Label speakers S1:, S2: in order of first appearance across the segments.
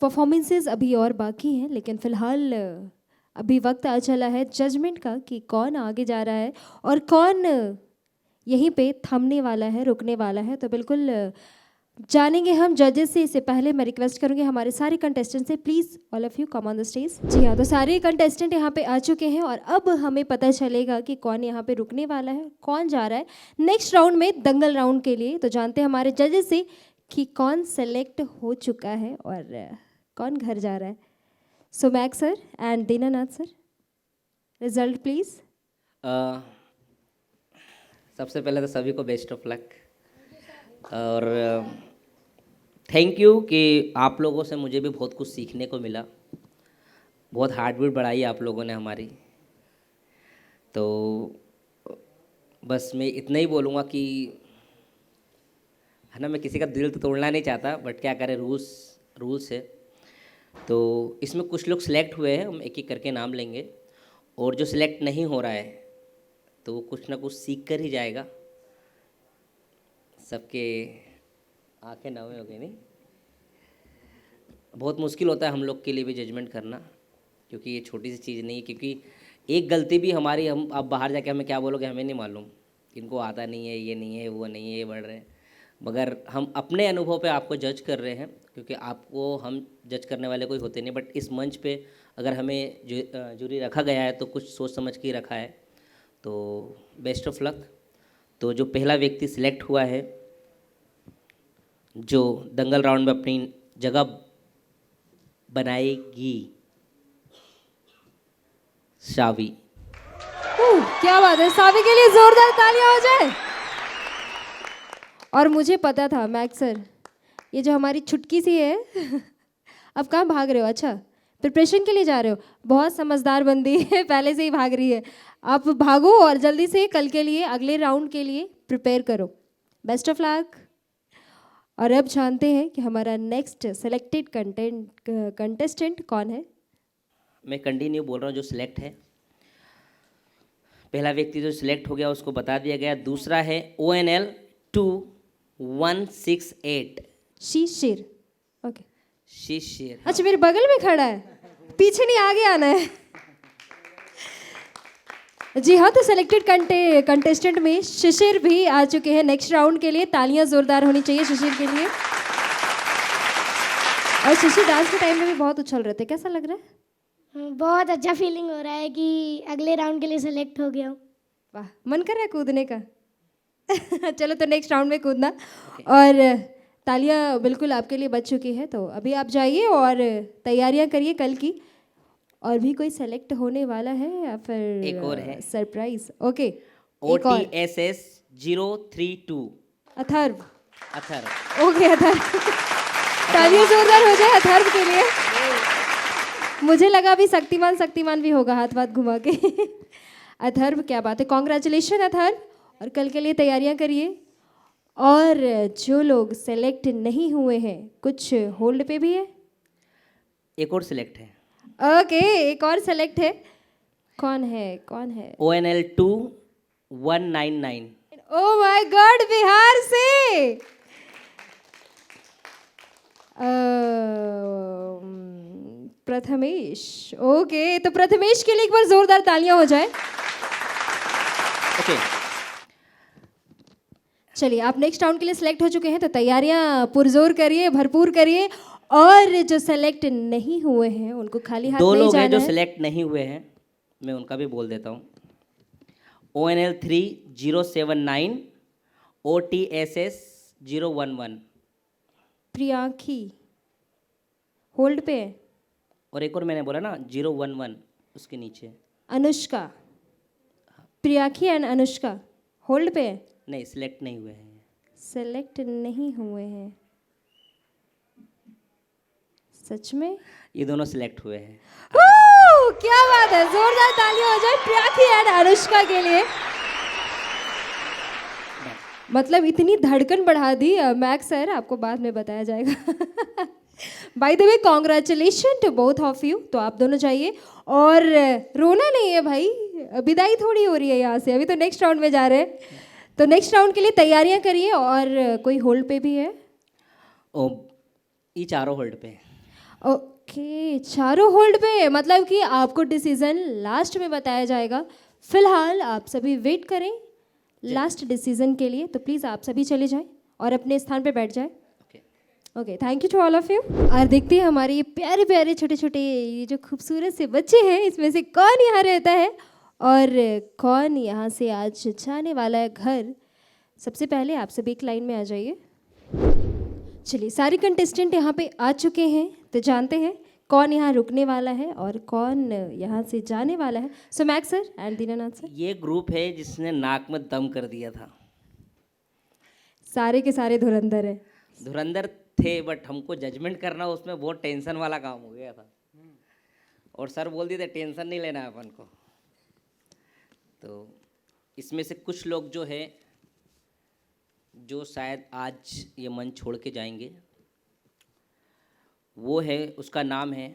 S1: Performances अभी और बाकी हैं, लेकिन फ़िलहाल अभी वक्त आ चला है जजमेंट का कि कौन आगे जा रहा है और कौन यहीं पे थमने वाला है, रुकने वाला है। तो बिल्कुल जानेंगे हम जजेस से। इससे पहले मैं रिक्वेस्ट करूँगी हमारे सारे कंटेस्टेंट से, please all of you come on the stage. जी हाँ, तो सारे कंटेस्टेंट यहाँ पे आ चुके हैं और अब हमें पता चलेगा कि कौन यहाँ पे रुकने वाला है, कौन जा रहा है नेक्स्ट राउंड में, दंगल राउंड के लिए। तो जानते हैं हमारे जजेस से कि कौन सेलेक्ट हो चुका है और कौन घर जा रहा है। So Mac sir and Dinanath sir, result please.
S2: सबसे पहले तो सभी को बेस्ट ऑफ लक और थैंक यू कि आप लोगों से मुझे भी बहुत कुछ सीखने को मिला। बहुत हार्ट बीट बढ़ाई आप लोगों ने हमारी। तो बस मैं इतना ही बोलूँगा कि है ना, मैं किसी का दिल तो तोड़ना नहीं चाहता, बट क्या करें, रूल्स है। तो इसमें कुछ लोग सिलेक्ट हुए हैं, हम एक एक करके नाम लेंगे, और जो सिलेक्ट नहीं हो रहा है तो वो कुछ ना कुछ सीख कर ही जाएगा। सबके आंखें नवे हो गई नहीं। बहुत मुश्किल होता है हम लोग के लिए भी जजमेंट करना, क्योंकि ये छोटी सी चीज़ नहीं है। क्योंकि एक गलती भी हमारी, हम अब बाहर जाके हमें क्या बोलोगे हमें नहीं मालूम, इनको आता नहीं है, ये नहीं है, वो नहीं है, ये बढ़ रहे हैं। मगर हम अपने अनुभव पे आपको जज कर रहे हैं, क्योंकि आपको हम जज करने वाले कोई होते नहीं। बट इस मंच पे अगर हमें जूरी रखा गया है तो कुछ सोच समझ के ही रखा है। तो बेस्ट ऑफ लक। तो जो पहला व्यक्ति सिलेक्ट हुआ है, जो दंगल राउंड में अपनी जगह बनाएगी, शावी।
S1: क्या बात है, सावी के लिए जोरदार तालियां हो जाए। और मुझे पता था मैक सर, ये जो हमारी छुटकी सी है अब कहाँ भाग रहे हो? अच्छा, प्रिपरेशन के लिए जा रहे हो। बहुत समझदार बंदी है, पहले से ही भाग रही है। आप भागो और जल्दी से कल के लिए, अगले राउंड के लिए प्रिपेयर करो। Best of luck. और अब जानते हैं कि हमारा नेक्स्ट सेलेक्टेड कंटेस्टेंट कौन है।
S2: मैं कंटिन्यू बोल रहा हूँ, जो सिलेक्ट है। पहला व्यक्ति जो सिलेक्ट हो गया उसको बता दिया गया। दूसरा है ONL 2168
S1: शीशिर। ओके,
S2: शिशिर।
S1: अच्छा मेरे बगल में खड़ा है, पीछे नहीं आगे आना है। जी हाँ, तो सेलेक्टेड कंटेस्टेंट में शिशिर भी आ चुके हैं नेक्स्ट राउंड के लिए। तालियां जोरदार होनी चाहिए शिशिर के लिए। और शिशिर डांस के टाइम में भी बहुत उछल रहे थे, कैसा लग रहा है?
S3: बहुत अच्छा फीलिंग हो रहा है कि अगले राउंड के लिए सेलेक्ट हो गया हूँ।
S1: वाह, मन कर रहा है कूदने का। चलो तो नेक्स्ट राउंड में कूदना। और तालियां बिल्कुल आपके लिए बज चुकी है, तो अभी आप जाइए और तैयारियां करिए कल की। और भी कोई सेलेक्ट होने वाला है या फिर
S2: एक और है
S1: surprise? Okay,
S2: OTSS 032
S1: Atharva.
S2: Atharva.
S1: Okay Atharva, तालियां जोरदार हो जाए अथर्व के लिए। मुझे लगा अभी शक्तिमान भी होगा हाथ घुमा के। अथर्व, क्या बात है, कॉन्ग्रेचुलेशन अथर्व। और कल के लिए तैयारियां करिए। और जो लोग सेलेक्ट नहीं हुए हैं, कुछ होल्ड पे भी है।
S2: एक और सिलेक्ट है।
S1: ओके, एक और सेलेक्ट है। कौन है?
S2: ONL 2199।
S1: Oh my God, Bihar से। प्रथमेश। ओके, तो प्रथमेश के लिए एक बार जोरदार तालियां हो जाए।
S2: ओके,
S1: चलिए, आप नेक्स्ट राउंड के लिए सिलेक्ट हो चुके हैं, तो तैयारियां पुरजोर करिए, भरपूर करिए। और जो सेलेक्ट नहीं हुए हैं उनको खाली हाथ
S2: दो
S1: नहीं
S2: लोग
S1: जाना
S2: हैं जो
S1: है।
S2: सिलेक्ट नहीं हुए हैं, मैं उनका भी बोल देता हूँ। ONL 3079 OTSS 011।
S1: प्रियांकी होल्ड पे है।
S2: और एक और मैंने बोला ना 011, उसके नीचे।
S1: अनुष्का, प्रियांकी एंड अनुष्का होल्ड पे है।
S2: नहीं, सिलेक्ट नहीं हुए हैं।
S1: सेलेक्ट नहीं हुए हैं, सच में?
S2: ये दोनों सिलेक्ट हुए हैं।
S1: क्या बात है, जोरदार तालियां हो जाए प्रियांकी एंड अनुष्का के लिए। मतलब इतनी धड़कन बढ़ा दी मैक सर, आपको बाद में बताया जाएगा। By the way, congratulation to both of you. तो आप दोनों जाइए, और रोना नहीं है भाई, विदाई थोड़ी हो रही है यहाँ से, अभी तो नेक्स्ट राउंड में जा रहे हैं। तो नेक्स्ट राउंड के लिए तैयारियां करिए। और कोई होल्ड पे भी है?
S2: ओ, ये चारों होल्ड पे हैं।
S1: ओके, चारों होल्ड पे, मतलब कि आपको डिसीजन लास्ट में बताया जाएगा। फिलहाल आप सभी वेट करें लास्ट डिसीजन के लिए, तो प्लीज़ आप सभी चले जाएं और अपने स्थान पे बैठ जाएं।
S2: Okay,
S1: okay, thank you to all of you. और देखते हैं हमारे ये प्यारे प्यारे छोटे छोटे ये जो खूबसूरत से बच्चे हैं, इसमें से कौन यहाँ रहता है और कौन यहाँ से आज जाने वाला है घर। सबसे पहले आप सभी एक लाइन में आ जाइए। चलिए, सारे कंटेस्टेंट यहाँ पे आ चुके हैं, तो जानते हैं कौन यहाँ रुकने वाला है और कौन यहाँ से जाने वाला है। So Max sir and Dinanath sir.
S2: ये ग्रुप है जिसने नाक में दम कर दिया था।
S1: सारे के सारे धुरंधर है।
S2: धुरंधर थे, बट हमको जजमेंट करना उसमें बहुत टेंशन वाला काम हो गया था। और सर बोल दिए थे टेंशन नहीं लेना है अपन को। तो इसमें से कुछ लोग जो है जो शायद आज ये मंच छोड़ के जाएंगे, वो है, उसका नाम है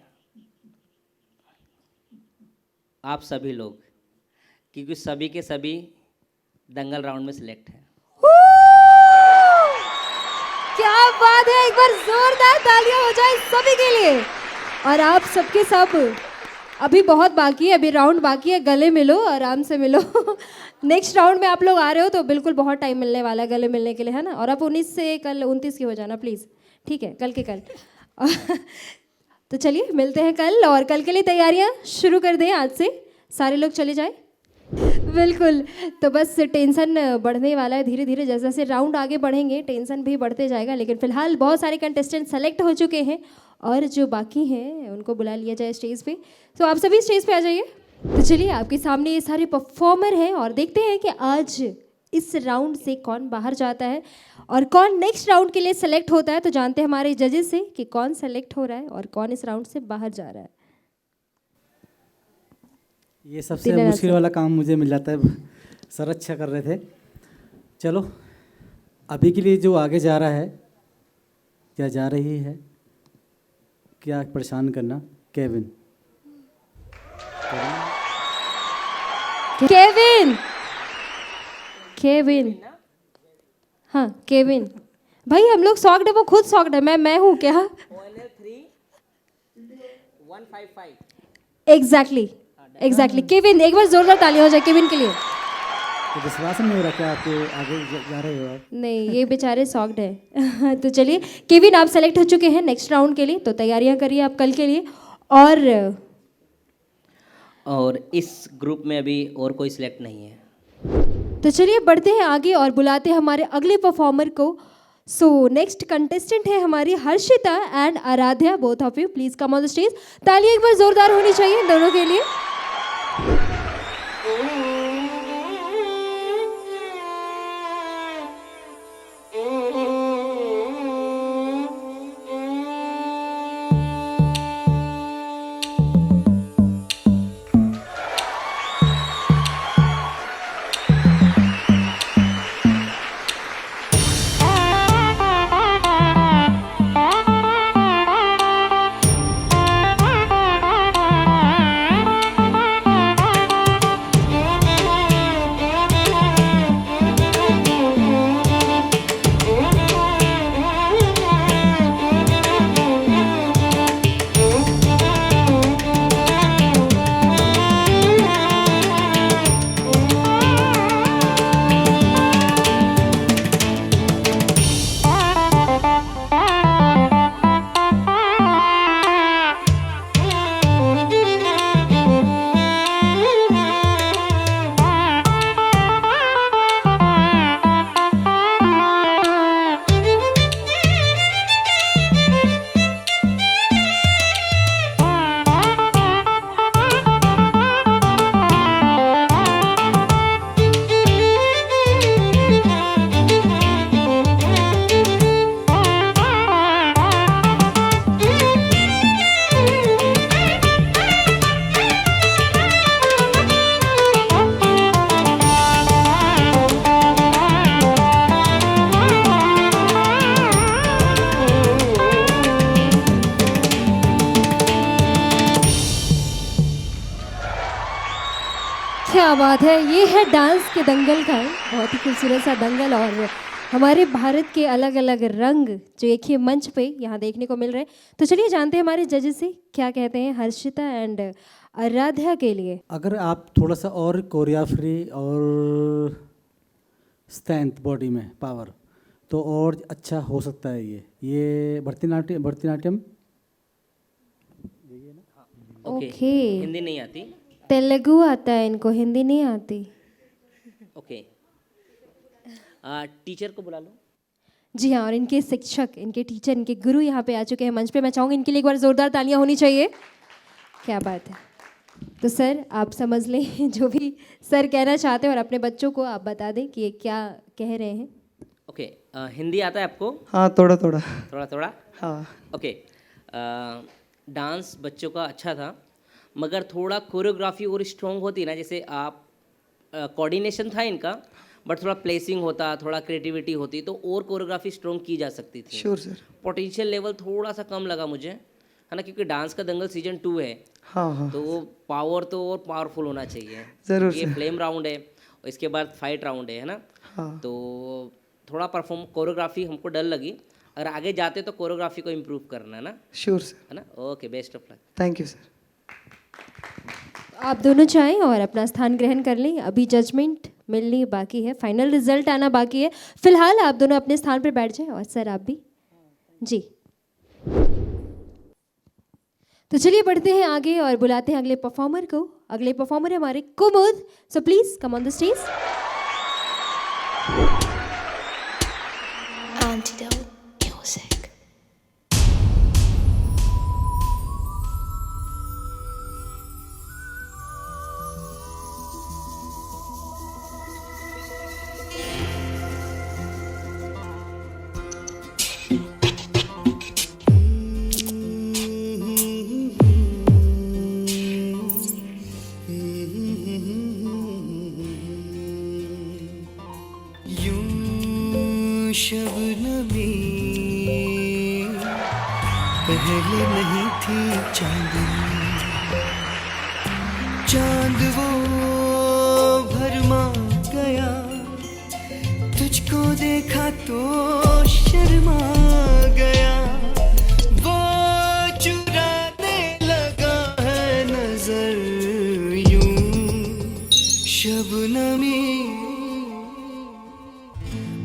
S2: आप सभी लोग, क्योंकि सभी के सभी दंगल राउंड में सिलेक्ट हैं।
S1: क्या बात है, एक बार जोरदार तालियां हो जाए सभी के लिए। और आप सबके सब, अभी बहुत बाकी है, अभी राउंड बाकी है, गले मिलो, आराम से मिलो। नेक्स्ट राउंड में आप लोग आ रहे हो तो बिल्कुल बहुत टाइम मिलने वाला है गले मिलने के लिए, है ना। और आप 19 से कल 29 की हो जाना प्लीज़, ठीक है, कल के कल। तो चलिए मिलते हैं कल, और कल के लिए तैयारियां शुरू कर दें आज से, सारे लोग चले जाएं। बिल्कुल, तो बस टेंशन बढ़ने वाला है धीरे धीरे, जैसे जैसे राउंड आगे बढ़ेंगे टेंशन भी बढ़ते जाएगा। लेकिन फिलहाल बहुत सारे कंटेस्टेंट सेलेक्ट हो चुके हैं और जो बाकी हैं उनको बुला लिया जाए स्टेज पे। तो आप सभी स्टेज पे आ जाइए। तो चलिए, आपके सामने ये सारे परफॉर्मर हैं और देखते हैं कि आज इस राउंड से कौन बाहर जाता है और कौन नेक्स्ट राउंड के लिए सेलेक्ट होता है। तो जानते हैं हमारे जजेस से कि कौन सेलेक्ट हो रहा है और कौन इस राउंड से बाहर जा रहा है।
S4: ये सबसे मुश्किल वाला काम मुझे मिल जाता है। सर अच्छा कर रहे थे। चलो, अभी के लिए जो आगे जा रहा है या जा रही है, क्या परेशान करना, केविन।
S1: केविन, केविन, हाँ केविन भाई, हम लोग सॉक्ड है, वो खुद सॉक्ड है। मैं हूँ क्या? एग्जैक्टली केविन, एक बार जोरदार ताली हो जाए केविन के लिए।
S4: तो विश्वास नहीं हो रहा क्या आपके आगे जा रहे हो आप?
S1: नहीं, ये बेचारे सॉक्ड है। तो चलिए केविन, आप सेलेक्ट हो चुके हैं नेक्स्ट राउंड के लिए, तो तैयारियां करिए आप कल के लिए।
S2: और इस ग्रुप में अभी और कोई सिलेक्ट नहीं है।
S1: तो चलिए बढ़ते हैं आगे और बुलाते हैं हमारे अगले परफॉर्मर को। सो नेक्स्ट कंटेस्टेंट है हमारी Harshita and Aaradhya, both of you please come on the stage. तालियां एक बार जोरदार होनी चाहिए इन दोनों के लिए। क्या बात है, ये है डांस के दंगल का बहुत ही खूबसूरत सा दंगल। और हमारे भारत के अलग अलग रंग जो एक ही मंच पे यहाँ देखने को मिल रहे हैं। तो चलिए जानते हैं हमारे जजेस से क्या कहते हैं हर्षिता एंड आराध्या के लिए।
S4: अगर आप थोड़ा सा और कोरियोग्राफी और स्ट्रेंथ बॉडी में पावर तो और अच्छा हो सकता है। ये भरतनाट्यम
S1: ओके।
S2: हिंदी नहीं आती।
S1: तेलुगु आता है इनको, हिंदी नहीं आती।
S2: ओके। टीचर को बुला लो।
S1: जी हाँ, और इनके शिक्षक, इनके टीचर, इनके गुरु यहाँ पे आ चुके हैं मंच पे। मैं चाहूँगी इनके लिए एक बार ज़ोरदार तालियां होनी चाहिए। क्या बात है। तो सर आप समझ लें जो भी सर कहना चाहते हैं और अपने बच्चों को आप बता दें कि ये क्या कह रहे हैं।
S2: ओके। हिंदी आता है आपको?
S5: हाँ थोड़ा थोड़ा।
S2: थोड़ा थोड़ा?
S5: हाँ।
S2: ओके। डांस बच्चों का अच्छा था, मगर थोड़ा कोरियोग्राफी और स्ट्रॉन्ग होती ना, जैसे आप कोऑर्डिनेशन था इनका, बट थोड़ा प्लेसिंग होता, थोड़ा क्रिएटिविटी होती तो और कोरियोग्राफी स्ट्रॉन्ग की जा सकती थी।
S5: Sure sir.
S2: पोटेंशियल लेवल थोड़ा सा कम लगा मुझे, है ना, क्योंकि डांस का दंगल सीजन 2 है।
S5: हाँ हाँ
S2: तो वो पावर तो और पावरफुल होना चाहिए।
S5: जरूर
S2: ये
S5: सर।
S2: फ्लेम राउंड है और इसके बाद फाइट राउंड है ना।
S5: हाँ
S2: तो थोड़ा परफॉर्म कोरियोग्राफी हमको डर लगी। अगर आगे जाते तो कोरियोग्राफी को इम्प्रूव करना है ना,
S5: श्योर सर।
S2: है ना। Okay, best of luck.
S5: Thank you sir.
S1: आप दोनों चाहें और अपना स्थान ग्रहण कर लें। अभी जजमेंट मिलनी बाकी है, फाइनल रिजल्ट आना बाकी है। फिलहाल आप दोनों अपने स्थान पर बैठ जाएं और सर आप भी। जी तो चलिए बढ़ते हैं आगे और बुलाते हैं अगले परफॉर्मर को। अगले परफॉर्मर है हमारे Kumud. So please come on the stage.
S6: Antidote Music.
S7: यूं शबनमी पहले नहीं थी चांदनी, चांद वो भरमा गया, तुझको देखा तो शर्मा गया, वो चुराने लगा है नजर यूं शबनमी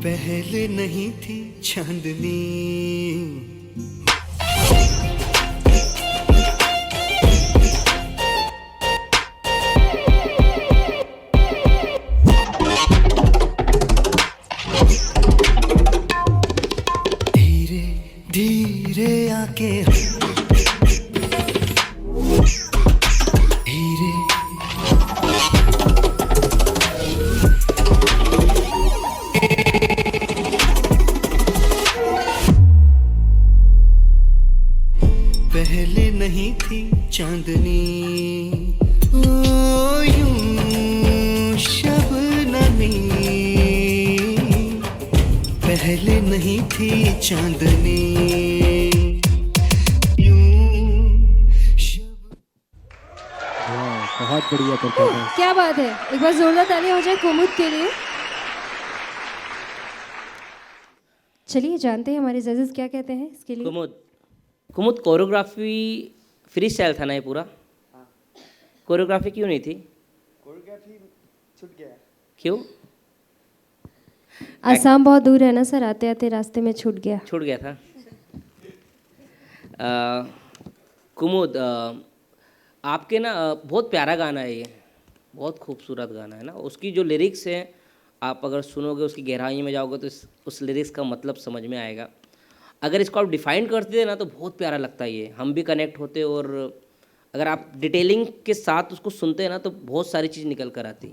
S7: पहले नहीं थी चांदनी। धीरे धीरे आके धीरे पहले नहीं थी चांदनी, ओ यूं शबनमी पहले नहीं थी चांदनी,
S4: बहुत बढ़िया परफॉर्मेंस।
S1: क्या बात है, एक बार जोरदार तालियां हो जाए कुमुद के लिए। चलिए जानते हैं हमारे जजेस क्या कहते हैं इसके लिए।
S2: कुमुद कोरियोग्राफी फ्री स्टाइल था ना ये पूरा? कोरियोग्राफी क्यों नहीं थी?
S5: कोरियोग्राफी छूट गया।
S2: क्यों
S1: आसाम बहुत दूर है ना सर, आते आते रास्ते में छूट गया।
S2: छूट गया था? कुमुद आपके ना बहुत प्यारा गाना है ये, बहुत खूबसूरत गाना है ना। उसकी जो लिरिक्स है आप अगर सुनोगे, उसकी गहराई में जाओगे तो उस लिरिक्स का मतलब समझ में आएगा। अगर इसको आप डिफाइन करते थे ना तो बहुत प्यारा लगता है ये, हम भी कनेक्ट होते, और अगर आप डिटेलिंग के साथ उसको सुनते हैं ना तो बहुत सारी चीज़ निकल कर आती।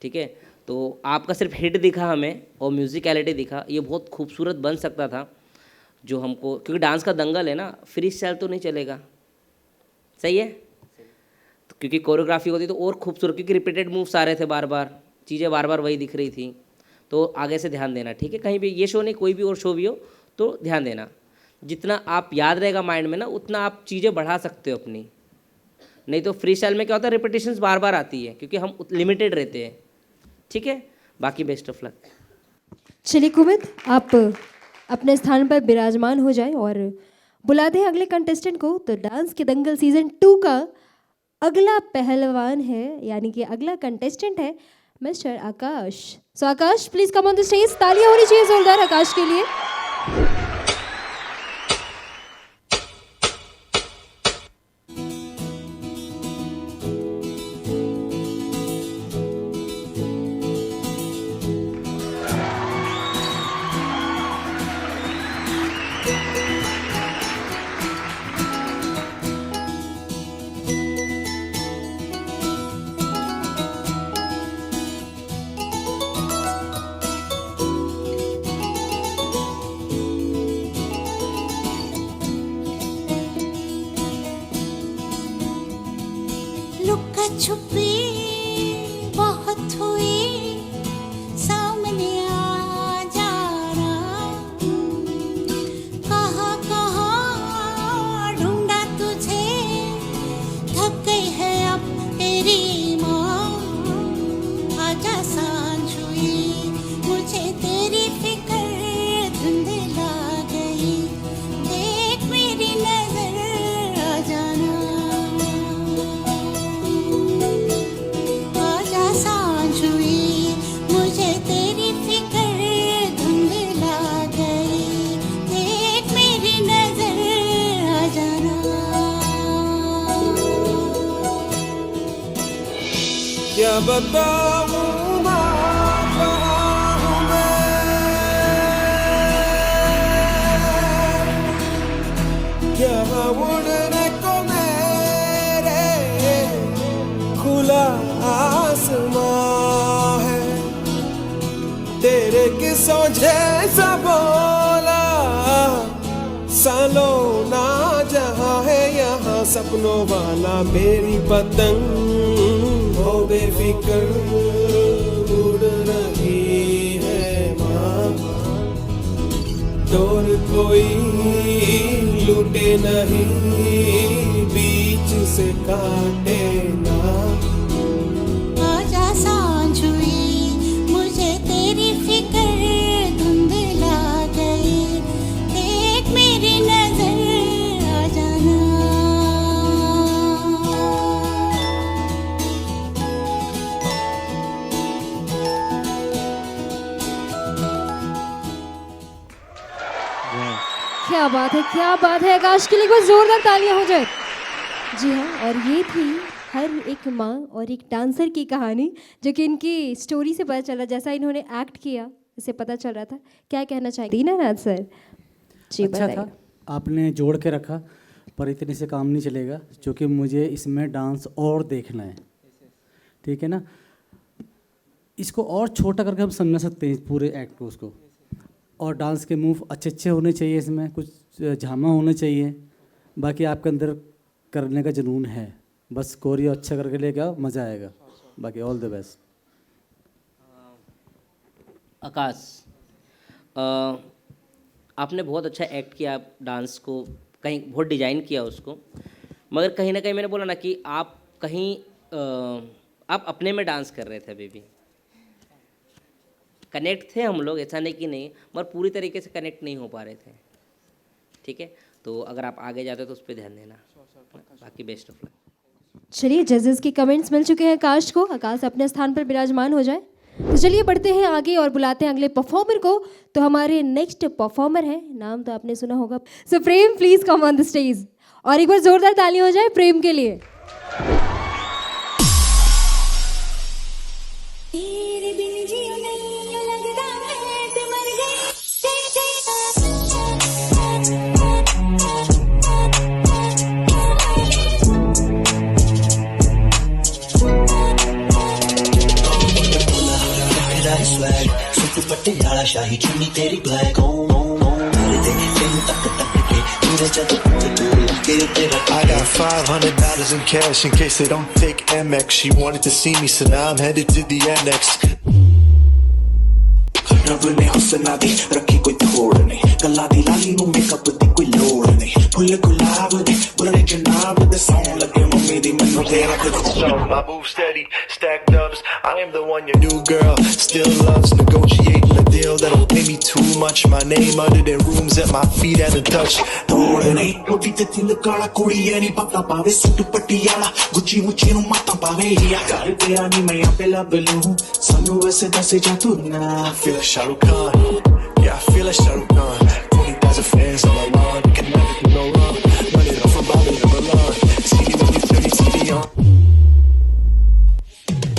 S2: ठीक है, तो आपका सिर्फ हिट दिखा हमें और म्यूज़िकलिटी दिखा, ये बहुत खूबसूरत बन सकता था जो हमको, क्योंकि डांस का दंगल है ना, फ्री स्टाइल तो नहीं चलेगा। सही है, तो क्योंकि कोरियोग्राफी होती तो और खूबसूरत, क्योंकि रिपीटेड मूव्स आ रहे थे, बार बार चीज़ें बार बार वही दिख रही थी। तो आगे से ध्यान देना, ठीक है। कहीं भी ये शो नहीं, कोई भी और शो भी हो तो ध्यान देना। जितना आप याद रहेगा माइंड में ना, उतना आप चीज़ें बढ़ा सकते हो अपनी। नहीं तो फ्री स्टाइल में क्या होता है, रिपीटेशंस बार बार आती है, क्योंकि हम लिमिटेड रहते हैं। ठीक है, बाकी बेस्ट ऑफ लक।
S1: चलिए कुमित, आप अपने स्थान पर विराजमान हो जाएं और बुलाते हैं अगले कंटेस्टेंट को। तो डांस के दंगल सीजन 2 का अगला पहलवान है, यानी कि अगला कंटेस्टेंट है mister Akash. So Akash, please come on the stage. तालियां होनी चाहिए जोरदार आकाश के लिए।
S8: लुका छुपी बहुत हुई, सामने आ जाना। कहाँ कहाँ ढूंढा तुझे, थक गई है अब तेरी माँ। आजा सांझ हुई, मुझे तेरी फिक्र धुंधला गई। देख मेरी नजर आ जाना। आजा सांझ हुई, मुझे तेरी फिक्र धुंधला गई। देख मेरी नजर आ जाना।
S9: क्या बताऊं ना कहाँ हूँ मैं, क्या उड़ने को मेरे खुला आसमां है। तेरे किस्सों जैसा बोला सालों ना जहाँ है यहाँ सपनों वाला। मेरी पतंग वो बेफिक्र उड़ रही है माँ। डोर कोई लूटे नहीं, बीच से काटे ना।
S8: आजा सांझ हुई, मुझे तेरी फिक्र धुंधला गई। देख मेरी नजर आ जाना।
S1: क्या बात है, क्या बात है। आकाश के लिए कोई जोरदार तालियां हो जाए। जी हाँ, और ये थी हर एक माँ और एक डांसर की कहानी, जो कि इनकी स्टोरी से पता चला, जैसा इन्होंने एक्ट किया इससे पता चल रहा था। क्या कहना चाहेंगे दीनानाथ सर? जी
S4: अच्छा
S1: बताइए।
S4: था, आपने जोड़ के रखा, पर इतने से काम नहीं चलेगा, क्योंकि मुझे इसमें डांस और देखना है। ठीक है ना, इसको और छोटा करके हम समझ सकते हैं पूरे एक्ट को उसको। और डांस के मूव अच्छे अच्छे होने चाहिए, इसमें कुछ झामा होना चाहिए। बाकी आपके अंदर करने का जुनून है, बस कोरियो अच्छा करके लेके आओ, मज़ा आएगा। बाकी ऑल द बेस्ट।
S2: आकाश, आपने बहुत अच्छा एक्ट किया डांस को, कहीं बहुत डिजाइन किया उसको, मगर कहीं ना कहीं मैंने बोला ना कि आप कहीं आप अपने में डांस कर रहे थे। अभी भी कनेक्ट थे हम लोग, ऐसा नहीं कि नहीं, मगर पूरी तरीके से कनेक्ट नहीं हो पा रहे थे। ठीक है, तो अगर आप आगे जाते तो उस पर ध्यान देना। बाकी बेस्ट ऑफ लक।
S1: चलिए, जजेस की कमेंट्स मिल चुके हैं आकाश को। आकाश अपने स्थान पर विराजमान हो जाए। तो चलिए बढ़ते हैं आगे और बुलाते हैं अगले परफॉर्मर को। तो हमारे नेक्स्ट परफॉर्मर है, नाम तो आपने सुना होगा, so Prem, please come on the stage. और एक बार जोरदार ताली हो जाए प्रेम के लिए।
S8: तेरे बिन जियो नहीं लगता मैं तो मर गई।
S7: पटियाला शाही चुन्नी तेरी ब्लैक मेरे दे तेन तक तक के पूरे जद के तेरा।
S10: I got $500 in cash in case they don't take Amex. She wanted to see me, so now I'm headed to the annex.
S7: रब ने हुस्ना दी रखी कोई थोड़ नहीं गल्ला दी लाली नू मेकअप दी कोई लोड़ नहीं फुल गुलाब दे बुलड़े जनाब दे सौं लगे मम्मी दी मैनू तेरा
S10: I move steady, stack dubs. I am the one your new girl still loves. Negotiating a deal that'll pay me too much. My name under the rooms at my feet and a touch.
S7: ਤੋੜ ਨਹੀਂ ਕੋਟੀ ਤੇ ਤਿਲ ਕਾਲਾ ਕੁੜੀਏ ਨਹੀਂ ਪੱਤਾ ਪਾਵੇ ਸੁੱਟ ਪਟਿਆਲਾ ਗੁੱਚੀ ਮੁੱਚੀ ਨੂੰ ਮਾਤਾ ਪਾਵੇ ਯਾ ਕਰ ਤੇਰਾ ਨਹੀਂ ਮੈਂ ਆਪੇ ਲੱਭ ਲੂੰ ਸਾਨੂੰ ਵੈਸੇ ਦੱਸ ਜਾ ਤੂੰ ਨਾ
S10: I feel like Shah Rukh Khan. Yeah, I feel like Shah Rukh Khan. 20,000 fans on my lawn. Can never do no wrong. Run it off from Bobby to Milan. Skinny with me, 30 TV on.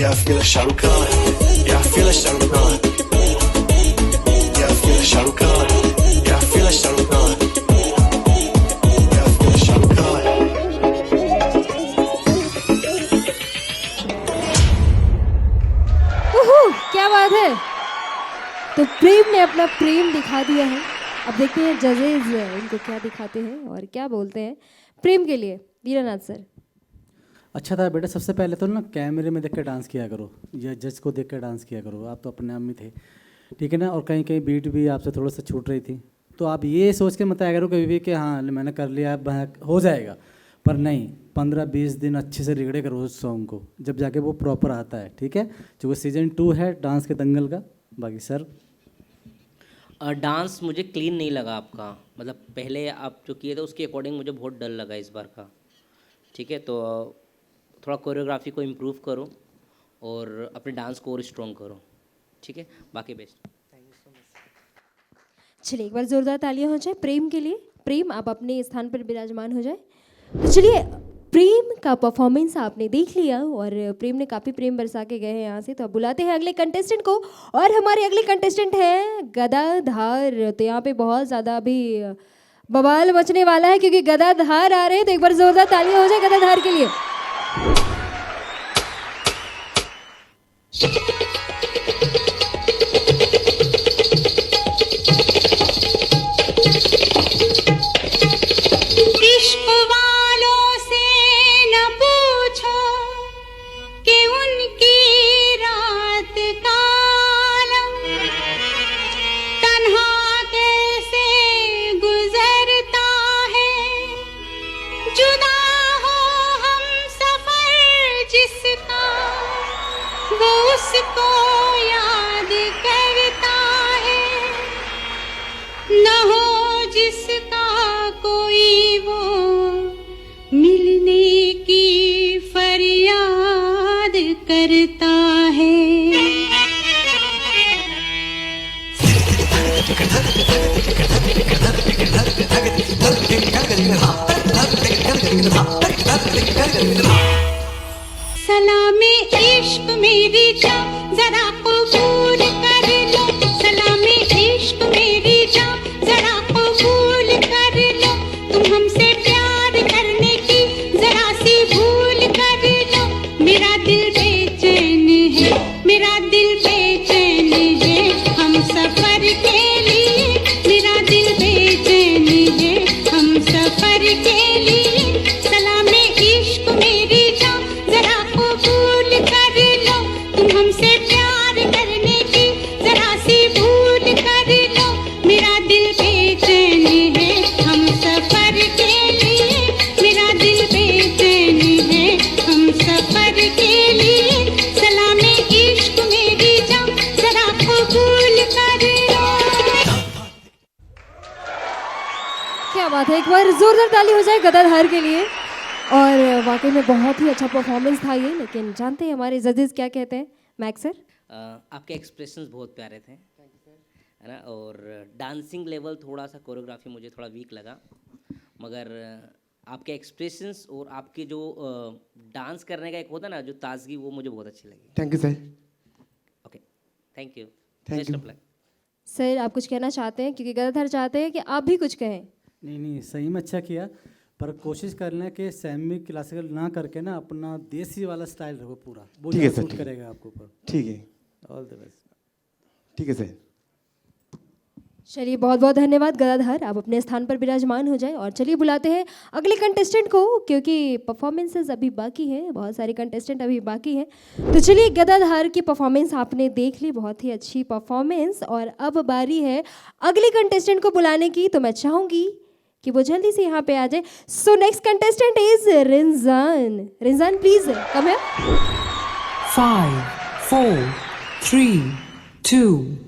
S10: Yeah, I feel like Shah Rukh Khan. Yeah, I feel like Shah Rukh Khan. Yeah, I feel like Shah Rukh Khan. Yeah, I feel like Shah Rukh Khan. Yeah, I feel like Shah Rukh Khan.
S1: ओहो, क्या बात है। तो प्रेम ने अपना प्रेम दिखा दिया है। अब देखते हैं जजेस इनको क्या दिखाते हैं और क्या बोलते हैं प्रेम के लिए। वीरानाथ सर।
S4: अच्छा था बेटा, सबसे पहले तो ना कैमरे में देख के डांस किया करो या जज को देख के डांस किया करो। आप तो अपने आप में थे, ठीक है ना। और कहीं कहीं बीट भी आपसे थोड़ा सा छूट रही थी, तो आप ये सोच के मत आया करो कभी भी कि हाँ मैंने कर लिया अब हो जाएगा, पर नहीं। 15-20 दिन अच्छे से रिगड़े करो उस सॉन्ग को, जब जाके वो प्रॉपर आता है, ठीक है। जो वो सीज़न 2 है डांस के दंगल का। बाकी सर
S2: डांस मुझे क्लीन नहीं लगा आपका, मतलब पहले आप जो किए थे उसके अकॉर्डिंग मुझे बहुत डल लगा इस बार का, ठीक है। तो थोड़ा कोरियोग्राफी को इम्प्रूव करो और अपने डांस को और स्ट्रॉन्ग करो, ठीक है। बाकी बेस्ट।
S1: चलिए एक बार जोरदार तालियां हो जाए प्रेम के लिए। प्रेम आप अपने स्थान पर विराजमान हो जाए। तो चलिए, प्रेम का परफॉर्मेंस आपने देख लिया और प्रेम ने काफ़ी प्रेम बरसा के गए हैं यहाँ से। तो अब बुलाते हैं अगले कंटेस्टेंट को, और हमारे अगले कंटेस्टेंट हैं गदाधार। तो यहाँ पे बहुत ज़्यादा अभी बवाल मचने वाला है क्योंकि गदाधार आ रहे हैं। तो एक बार जोरदार तालियां हो जाए गदाधार के लिए।
S8: इश्क वालों से न पूछो कि उनकी रात का आलम तन्हा कैसे गुजरता है। जुदा हो हम सफर जिसका वो उसको याद करता है। न हो जिसका कोई वो मिलने की फरियाद करता है। सलामे इश्क मेरी जान जरा कबूल कर लो। सलामे इश्क मेरी जान जरा कबूल कर लो। तुम हमसे प्यार करने की जरा सी भूल कर लो। मेरा दिल बेचैन है, मेरा दिल बेचैन है हम सफर के लिए। मेरा दिल बेचैन है हम सफर के लिए। सलामे इश्क मेरी जान जरा कबूल कर लो। तुम हमसे प्यार करने की जरा सी भूल कर लो। मेरा दिल बेचैन है हम सफर के लिए। मेरा दिल बेचैन है हम सफर के लिए। सलामे इश्क मेरी जान जरा कबूल कर लो।
S1: क्या बात है, एक बार जोरदार ताली हो जाए गदाधार के लिए। और वाकई में बहुत ही अच्छा परफॉर्मेंस था ये। लेकिन जानते हैं हमारे जजेस क्या कहते हैं। Max sir.
S2: आपके एक्सप्रेशंस बहुत प्यारे थे, है ना। और डांसिंग लेवल थोड़ा सा कोरियोग्राफी मुझे थोड़ा वीक लगा, मगर आपके एक्सप्रेशंस और आपके जो डांस करने का एक होता है ना जो ताजगी, वो मुझे बहुत अच्छी लगी।
S5: Thank you sir.
S2: Okay, thank you.
S5: Thank you.
S1: Sir आप कुछ कहना चाहते हैं, क्योंकि गदाधार चाहते हैं कि आप भी कुछ कहें।
S4: नहीं सही में अच्छा किया, पर कोशिश करना कि सेमी क्लासिकल ना करके ना अपना देसी वाला स्टाइल रखो पूरा, वो
S5: ठीक है
S4: ज़्यादा
S5: सर,
S4: सूट करेगा आपके ऊपर।
S5: ठीक है,
S4: ऑल द बेस्ट।
S5: ठीक है सर।
S1: चलिए बहुत बहुत धन्यवाद गदाधर, आप अपने स्थान पर विराजमान हो जाए। और चलिए बुलाते हैं अगले कंटेस्टेंट को, क्योंकि परफॉर्मेंसेस अभी बाकी हैं, बहुत सारे कंटेस्टेंट अभी बाकी हैं। तो चलिए गदाधर की परफॉर्मेंस आपने देख ली, बहुत ही अच्छी परफॉर्मेंस। और अब बारी है अगले कंटेस्टेंट को बुलाने की, तो मैं चाहूँगी कि वो जल्दी से यहाँ पे आ जाए। So next contestant is Rinjan. Rinjan please come है।
S6: 5, 4, 3, 2.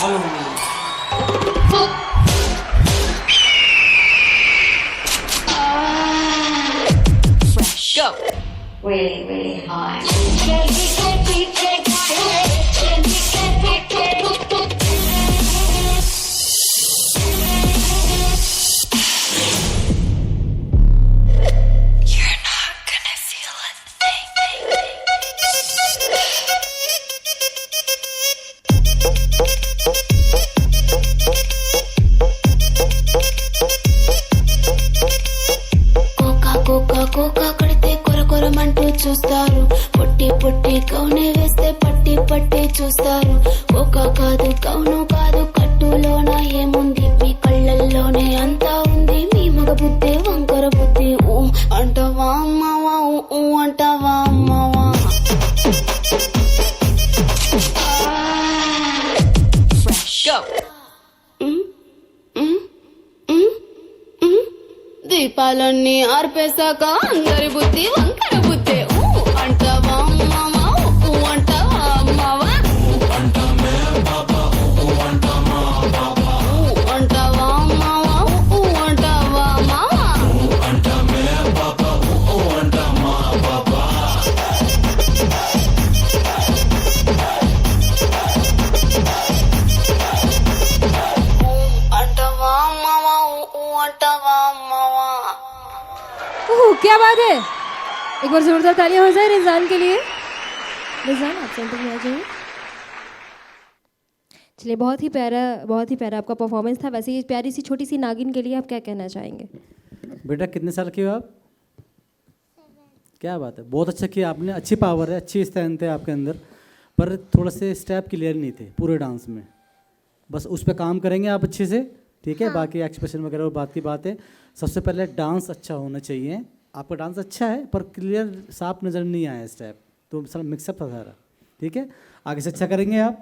S10: Follow me.
S6: Fresh. Go.
S8: Really, really hard.
S6: You're not gonna feel a thing.
S8: కోకా కోకా కోకా కడితే కొర కొరమంటూ చూస్తారు, పొట్టి పొట్టి కౌనే వేస్తే పట్టి పట్టి చూస్తారు. కోకా కాదు కౌను కాదు, కట్టులోన ఏముంది, మీ కళ్ళల్లోనే అంతా ఉంది. మీ మగ బుద్ధి వంకర బుద్ధి, ఊ అంటావా అమ్మావా, ఊ అంటావా అమ్మావా.
S6: Fresh. Go.
S8: దీపాలన్నీ ఆర్పేశాక అందరి బుద్ధి వంకర బుద్ధి, ఊ అంటావా అమ్మావా, ఊ అంటావా అమ్మావా. ఊ అంటావా అమ్మావా, ఊ అంటావా మావా. అంటావా అమ్మావా, ఊ అంటావా మావా.
S1: ओह क्या बात है, एक बार जोरदार तालियां हो जाए रिजान के लिए। रिजान आप सेंटर में आ जाइए। चलिए बहुत ही प्यारा आपका परफॉर्मेंस था। वैसे ये प्यारी सी छोटी सी नागिन के लिए आप क्या कहना चाहेंगे?
S4: बेटा कितने साल की हो आप? क्या बात है, बहुत अच्छा किया आपने, अच्छी पावर है, अच्छी स्ट्रेंथ है आपके अंदर, पर थोड़ा से स्टेप क्लियर नहीं थे पूरे डांस में। बस उस पर काम करेंगे आप अच्छे से, ठीक है? बाकी एक्सप्रेशन वगैरह वो बात की बात है। सबसे पहले डांस अच्छा होना चाहिए। आपका डांस अच्छा है पर क्लियर साफ नज़र नहीं आया स्टेप, तो सारा मिक्सअप था सारा, ठीक है? आगे से अच्छा करेंगे आप।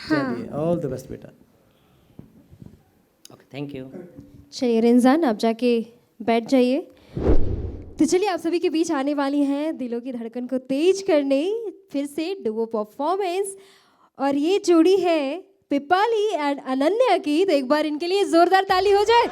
S4: चलिए ऑल द बेस्ट बेटा।
S2: Okay, thank you.
S1: चलिए रिंजान आप जाके बैठ जाइए। तो चलिए आप सभी के बीच आने वाली हैं दिलों की धड़कन को तेज करने फिर से डुओ परफॉर्मेंस, और ये जोड़ी है पिपाली एंड अनन्या की। तो एक बार इनके लिए जोरदार ताली हो जाए।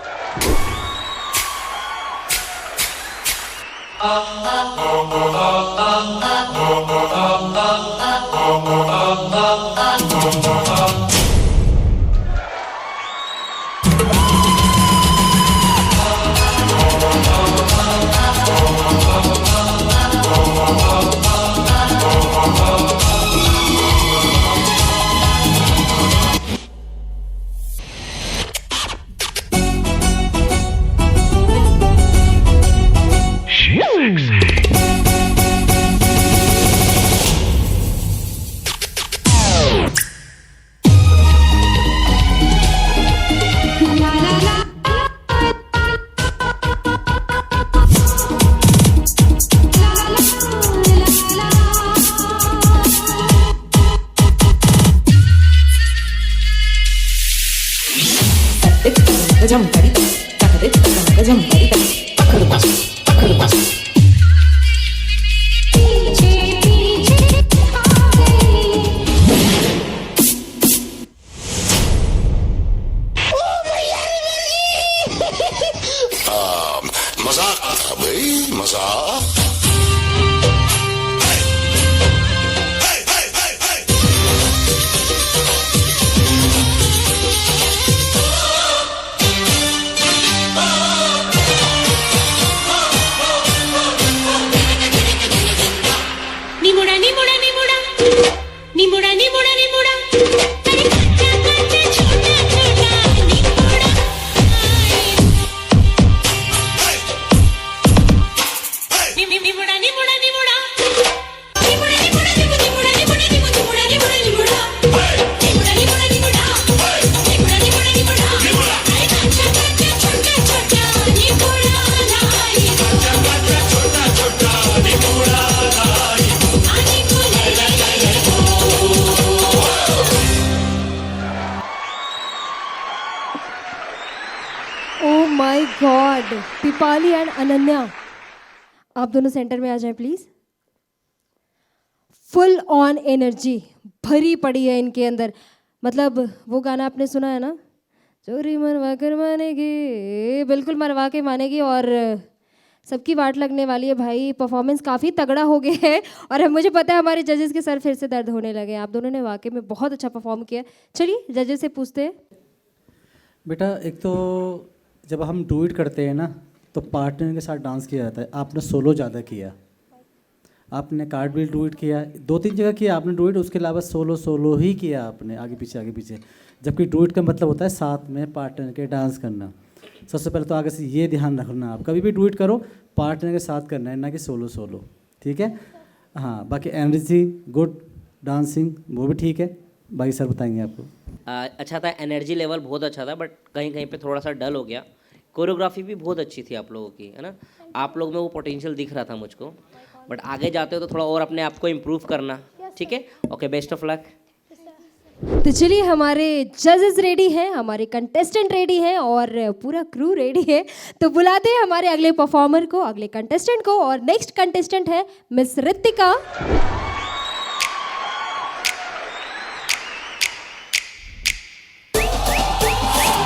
S1: गॉड, पिपाली एंड अनन्या, आप दोनों सेंटर में आ जाएं प्लीज। फुल ऑन एनर्जी भरी पड़ी है इनके अंदर। मतलब वो गाना आपने सुना है ना, चोरी मरवा कर मानेगी, बिल्कुल मरवा के मानेगी और सबकी वाट लगने वाली है भाई। परफॉर्मेंस काफ़ी तगड़ा हो गया है और मुझे पता है हमारे जजेस के सर फिर से दर्द होने लगे हैं। आप दोनों ने वाकई में बहुत अच्छा परफॉर्म किया। चलिए जजेस से पूछते हैं।
S4: बेटा एक तो जब हम डुएट करते हैं ना तो पार्टनर के साथ डांस किया जाता है। आपने सोलो ज़्यादा किया, आपने कार्डविल डुएट किया, 2-3 जगह किया आपने डुएट, उसके अलावा सोलो ही किया आपने आगे पीछे। जबकि डुएट का मतलब होता है साथ में पार्टनर के डांस करना। सबसे पहले तो आगे से ये ध्यान रखना, आप कभी भी डुएट करो पार्टनर के साथ करना है, ना कि सोलो। ठीक है? हाँ, बाकी एनर्जी गुड, डांसिंग वो भी ठीक है। बाकी सर बताएंगे आपको।
S2: अच्छा था, एनर्जी लेवल बहुत अच्छा था, बट कहीं कहीं पे थोड़ा सा डल हो गया। कोरियोग्राफी भी बहुत अच्छी थी आप लोगों की, है ना। आप लोग में वो पोटेंशियल दिख रहा था मुझको, बट आगे जाते हो तो थोड़ा और अपने आप को इम्प्रूव करना। ठीक है, ओके, बेस्ट ऑफ लक।
S1: तो चलिए हमारे जजेस रेडी हैं, हमारे कंटेस्टेंट रेडी हैं और पूरा क्रू रेडी है। तो बुलाते हैं हमारे अगले परफॉर्मर को, अगले कंटेस्टेंट को। और नेक्स्ट कंटेस्टेंट है मिस ऋतिका।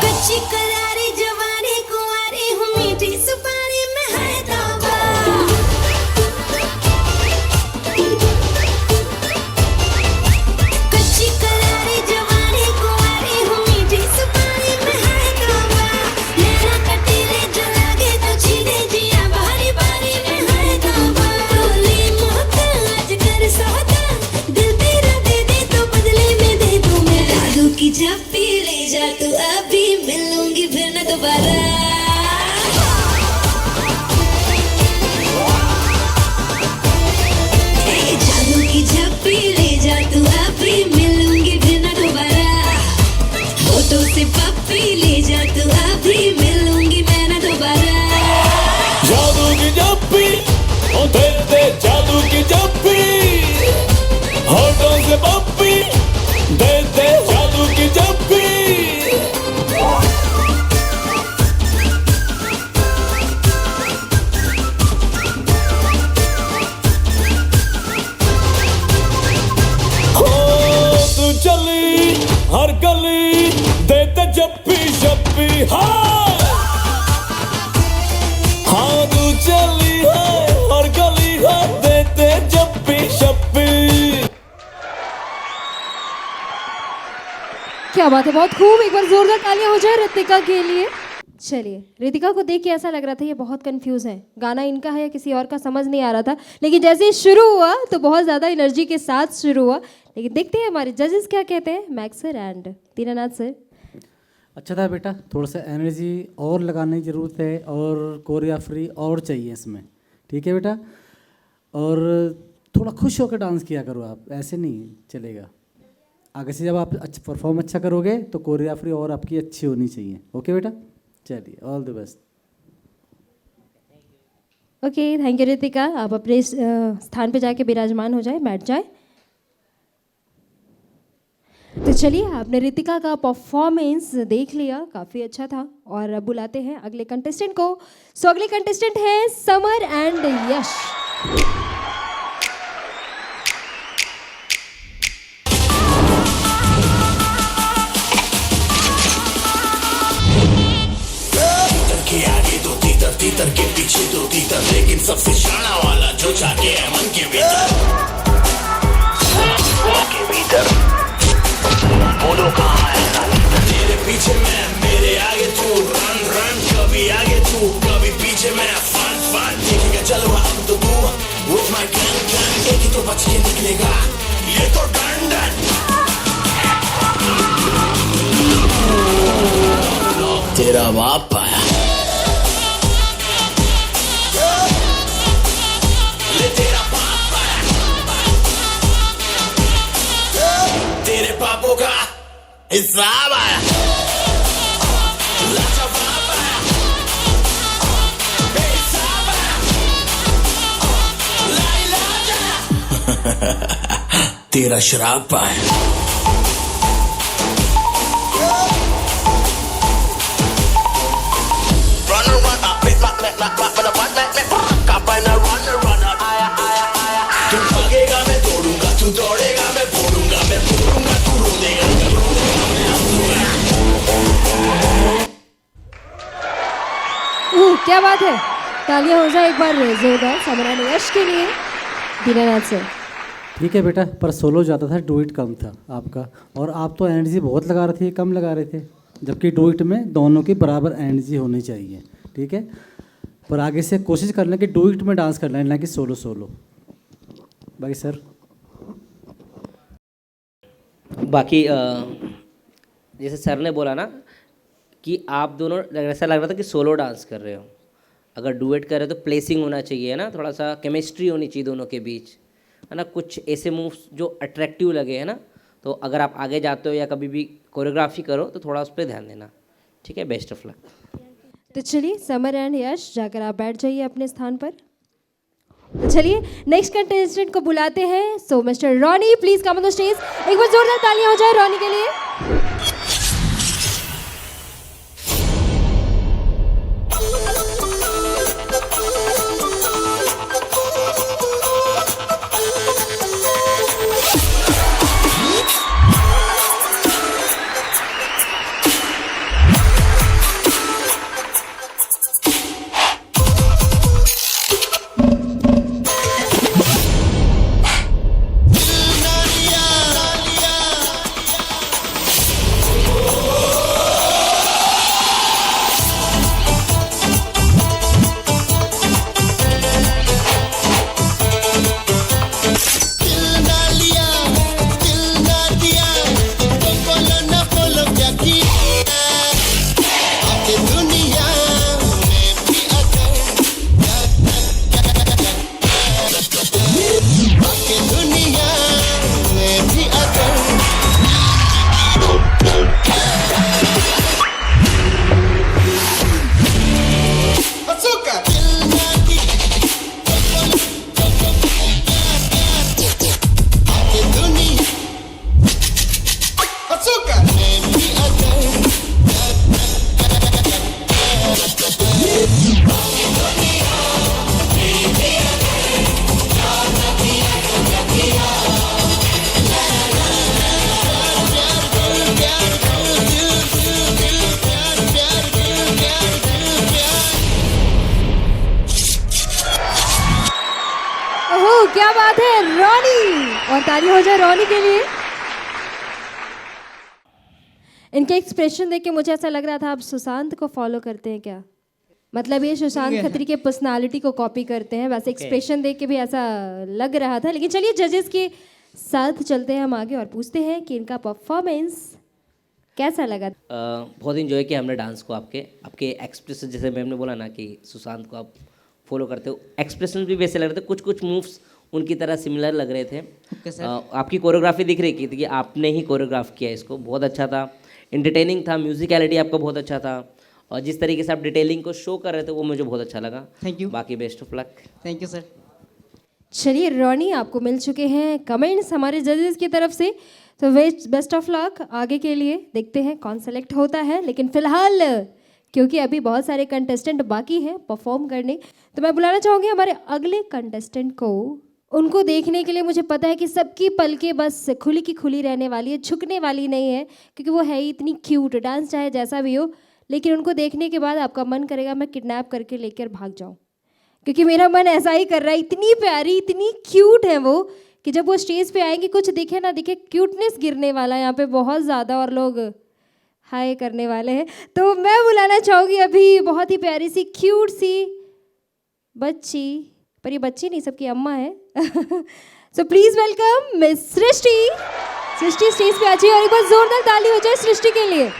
S8: कच्ची करारी जवानी कुंवारी हूँ, मीठी सुपारी में है दावा। कच्ची करारी जवानी कुंवारी हूँ, मीठी सुपारी में है दावा। नैना कटीले जो लागे तो छीने जिया, बारी बारी में है दावा। बोली मोहब्बत आज कर सौदा, दिल तेरा दे दे तो बदले में दे दूँ मैं जादू की झप्पी। ले जा तू अभी, मिलूंगी फिर न दोबारा। जादू की झप्पी ले जा तू अभी, मिलूंगी फिर न दोबारा। होठों से पप्पी ले जा तू अभी, मिलूंगी मैं न दोबारा।
S9: जादू की जप्पी ओ दे दे, जादू की जप्पी, होठों से पप्पी दे दे, जादू की जप्पी। हो तू चली हर गली दे दे जप्पी शप्पी। हाँ तू चली है हर गली है, दे दे जप्पी शप्पी।
S1: क्या बात है, बहुत खूब। एक बार जोरदार तालियां हो जाए ऋतिका के लिए। चलिए, ऋतिका को देख के ऐसा लग रहा था ये बहुत कंफ्यूज है, गाना इनका है या किसी और का समझ नहीं आ रहा था। लेकिन जैसे ही शुरू हुआ तो बहुत ज़्यादा एनर्जी के साथ शुरू हुआ। लेकिन देखते हैं हमारे जजेस क्या कहते हैं, max sir and Dinanath sir.
S4: अच्छा था बेटा, थोड़ा सा एनर्जी और लगाने की ज़रूरत है और कोरियोग्राफी और चाहिए इसमें। ठीक है बेटा, और थोड़ा खुश होकर डांस किया करो आप, ऐसे नहीं चलेगा। आगे से जब आप परफॉर्म अच्छा करोगे तो कोरियोग्राफी और आपकी अच्छी होनी चाहिए। ओके बेटा, चलिए all the best.
S1: Okay, thank you Ritika. आप अपने स्थान पे जाके विराजमान हो जाए, बैठ जाए। तो चलिए, आपने ऋतिका का परफॉर्मेंस देख लिया, काफ़ी अच्छा था। और अब बुलाते हैं अगले कंटेस्टेंट को। सो अगले कंटेस्टेंट हैं समर एंड यश।
S7: के आगे दो तीतर, तीतर के पीछे दो तीतर, लेकिन सबसे शाना वाला जो जाके है मन के भीतर। बोलो कहाँ है तेरे पीछे मैं, मेरे आगे तू, रन रन, कभी आगे तू कभी पीछे मैं, फन फन देखेगा चलो अब तो तू, with my gun gun, एक ही तो बच के निकलेगा ये तो डंडन। तेरा बाप आया, तेरा बाप आया, तेरे पापों का हिसाब आया, लाजवाब आया, बेहिसाब आया, लाइलाज आया, तेरा शराब आया। Run around,
S1: क्या बात है, तालियां हो जाए एक बार जोरदार समरन यश के लिए दीनानाथ सर।
S4: ठीक है बेटा, पर सोलो ज़्यादा था, डुएट कम था आपका, और आप तो एनर्जी बहुत लगा रहे थे, कम लगा रहे थे, जबकि डुएट में दोनों की बराबर एनर्जी होनी चाहिए। ठीक है, पर आगे से कोशिश करना कि डुएट में डांस करना है, ना कि सोलो सोलो। बाकी सर
S2: बाकी जैसे सर ने बोला ना कि आप दोनों ऐसा लग रहा था कि सोलो डांस कर रहे हो, अगर डुएट कर रहे हो तो प्लेसिंग होना चाहिए, है ना, थोड़ा सा केमिस्ट्री होनी चाहिए दोनों के बीच, है ना, कुछ ऐसे मूव्स जो अट्रैक्टिव लगे, है ना। तो अगर आप आगे जाते हो या कभी भी कोरियोग्राफी करो तो थोड़ा उस पर ध्यान देना। ठीक है, बेस्ट ऑफ लक।
S1: तो चलिए समर एंड यश जाकर आप बैठ जाइए अपने स्थान पर। तो चलिए नेक्स्ट कंटेस्टेंट को बुलाते हैं। So mister Ronnie please come on the stage. एक बार जोरदार तालियां हो जाए रॉनी के लिए। क्या बात है रॉनी, और ताली हो जाए रॉनी के लिए। इनके एक्सप्रेशन देख के मुझे ऐसा लग रहा था आप सुशांत को फॉलो करते हैं क्या? मतलब ये सुशांत खत्री के पर्सनालिटी को कॉपी करते हैं, वैसे एक्सप्रेशन देख के भी ऐसा लग रहा था। लेकिन चलिए जजेस के साथ चलते हैं हम आगे और पूछते हैं कि इनका परफॉर्मेंस कैसा लगा।
S2: बहुत इन्जॉय किया हमने डांस को। आपके एक्सप्रेशन, जैसे मैम ने बोला ना कि सुशांत को आप फॉलो करते हो, एक्सप्रेशन भी वैसे लग रहे थे, कुछ कुछ मूव्स उनकी तरह सिमिलर लग रहे थे। आपकी कोरियोग्राफी दिख रही थी कि आपने ही कोरियोग्राफ किया इसको, बहुत अच्छा था, एंटरटेनिंग था, म्यूजिकलिटी आपका बहुत अच्छा था, और जिस तरीके से आप डिटेलिंग को शो कर रहे थे वो मुझे बहुत अच्छा लगा।
S11: Thank you.
S2: बाकी best of luck.
S11: Thank you sir.
S1: चलिए रॉनी आपको मिल चुके हैं कमेंट्स हमारे जजेस की तरफ से, तो बेस्ट ऑफ लक आगे के लिए। देखते हैं कौन सेलेक्ट होता है, लेकिन फिलहाल क्योंकि अभी बहुत सारे कंटेस्टेंट बाकी हैं परफॉर्म करने, तो मैं बुलाना चाहूँगी हमारे अगले कंटेस्टेंट को। उनको देखने के लिए मुझे पता है कि सबकी पलकें बस खुली की खुली रहने वाली है, झुकने वाली नहीं है, क्योंकि वो है ही इतनी क्यूट। डांस चाहे जैसा भी हो, लेकिन उनको देखने के बाद आपका मन करेगा मैं किडनैप करके लेकर भाग जाऊँ, क्योंकि मेरा मन ऐसा ही कर रहा है। इतनी प्यारी, इतनी क्यूट है वो कि जब वो स्टेज पे आएंगे कुछ दिखे ना दिखे, क्यूटनेस गिरने वाला है यहाँ पे बहुत ज़्यादा, और लोग हाय करने वाले हैं। तो मैं बुलाना चाहूँगी अभी बहुत ही प्यारी सी क्यूट सी बच्ची, पर ये बच्ची नहीं सबकी अम्मा है। सो please welcome miss Srishti. Srishti stage पे आ जाइए और एक बार जोरदार ताली हो जाए सृष्टि के लिए।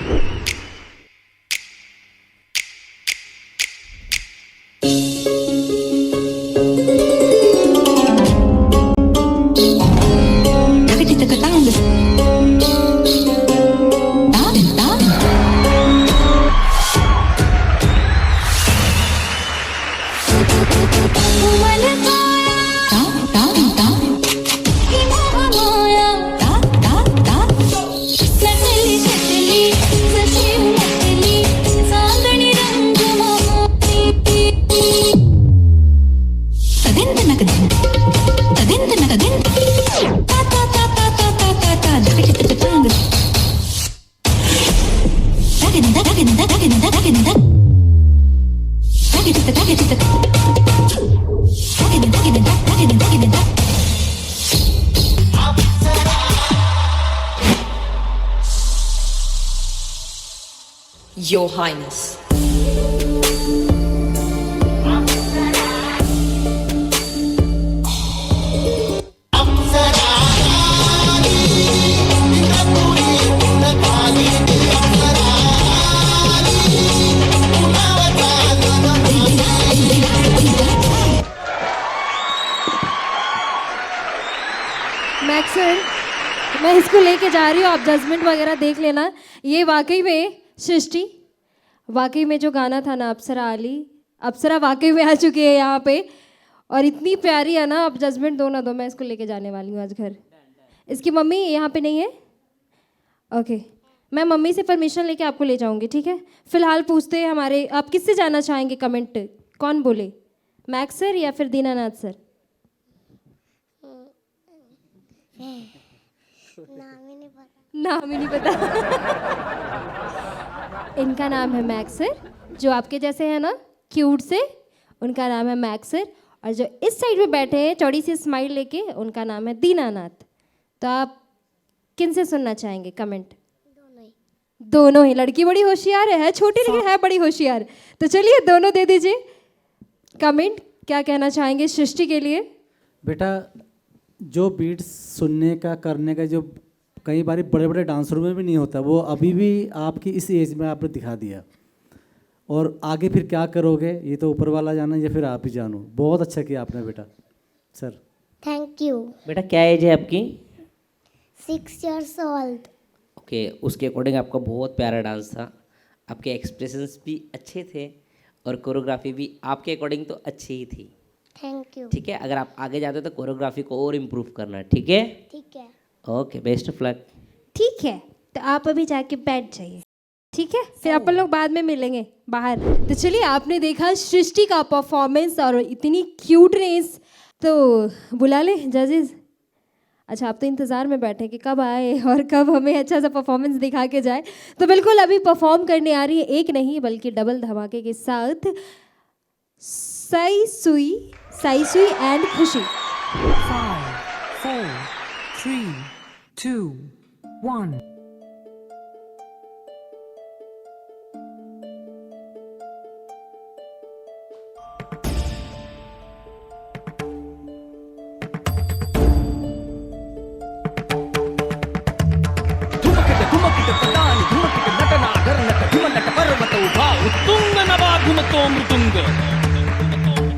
S6: Your Highness.
S1: मैक्स सर, मैं इसको लेके जा रही हूँ, आप जजमेंट वगैरह देख लेना। ये वाकई में सृष्टि, वाकई में जो गाना था ना, अप्सरा वाकई में आ चुकी है यहाँ पे और इतनी प्यारी है ना। आप जजमेंट दो ना दो, मैं इसको लेके जाने वाली हूँ आज घर। इसकी मम्मी यहाँ पे नहीं है? ओके, मैं मम्मी से परमिशन लेके आपको ले जाऊँगी, ठीक है। फिलहाल पूछते हैं हमारे, आप किससे जाना चाहेंगे? कमेंट कौन बोले, मैक्स सर या फिर दीनानाथ सर? नाम ही नहीं पता। इनका नाम है मैक्स सर, जो आपके जैसे है ना क्यूट से, उनका नाम है मैक्स सर। और जो इस साइड में बैठे हैं चौड़ी सी स्माइल लेके, उनका नाम है दीनानाथ। तो आप किन से सुनना चाहेंगे कमेंट? दोनों ही। लड़की बड़ी होशियार है छोटी लेकिन है बड़ी होशियार। तो चलिए दोनों दे दीजिए कमेंट। क्या कहना चाहेंगे सृष्टि के लिए?
S4: बेटा, जो बीट्स सुनने का करने का जो कई बार बड़े बड़े डांसरों में भी नहीं होता, वो अभी भी आपकी इस एज में आपने दिखा दिया। और आगे फिर क्या करोगे ये तो ऊपर वाला जाना या फिर आप ही जानो। बहुत अच्छा किया आपने बेटा। Sir
S3: thank you.
S2: बेटा क्या एज है आपकी?
S3: 6 years old।
S2: ओके, उसके अकॉर्डिंग आपका बहुत प्यारा डांस था। आपके एक्सप्रेशंस भी अच्छे थे और कोरियोग्राफी भी आपके अकॉर्डिंग तो अच्छी ही थी।
S3: Thank you.
S2: ठीक है, अगर आप आगे जाते हो तो कोरियोग्राफी को और इम्प्रूव करना, ठीक है?
S3: ठीक है।
S2: Okay, best of luck.
S1: ठीक है, तो आप अभी जाके बैठ जाइए, ठीक है। फिर अपन लोग बाद में मिलेंगे बाहर। तो चलिए, आपने देखा सृष्टि का परफॉर्मेंस और इतनी क्यूटनेस। तो बुला ले जजेस। अच्छा, आप तो इंतज़ार में बैठे कि कब आए और कब हमें अच्छा सा परफॉर्मेंस दिखा के जाए। तो बिल्कुल अभी परफॉर्म करने आ रही है एक नहीं बल्कि डबल धमाके के साथ साई सुई एंड खुशी।
S6: 5, 4, 3, 2, 1.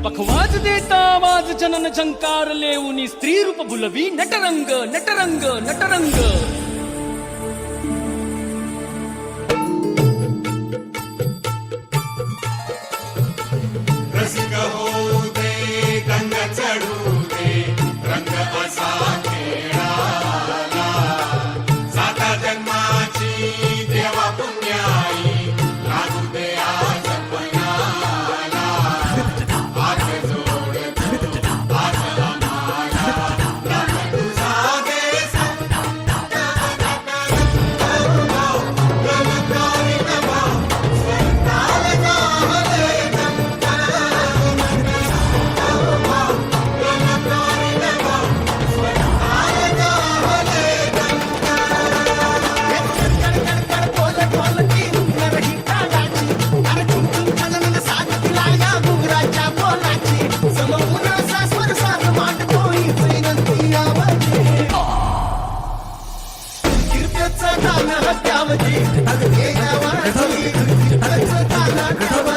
S9: पखवाज देता आवाज जनन झंकार लेऊनी स्त्री रूप बुलवी नटरंग नटरंग नटरंग।
S7: रसिक होऊ दे रंग चढू दे रंग असा खेळाला साता जन्माची देवा पुण्याई लागू दे आज पणाला हात जोड आज आम्हाला रंग तुझा दे गलकारी नवा स्वताल जाहले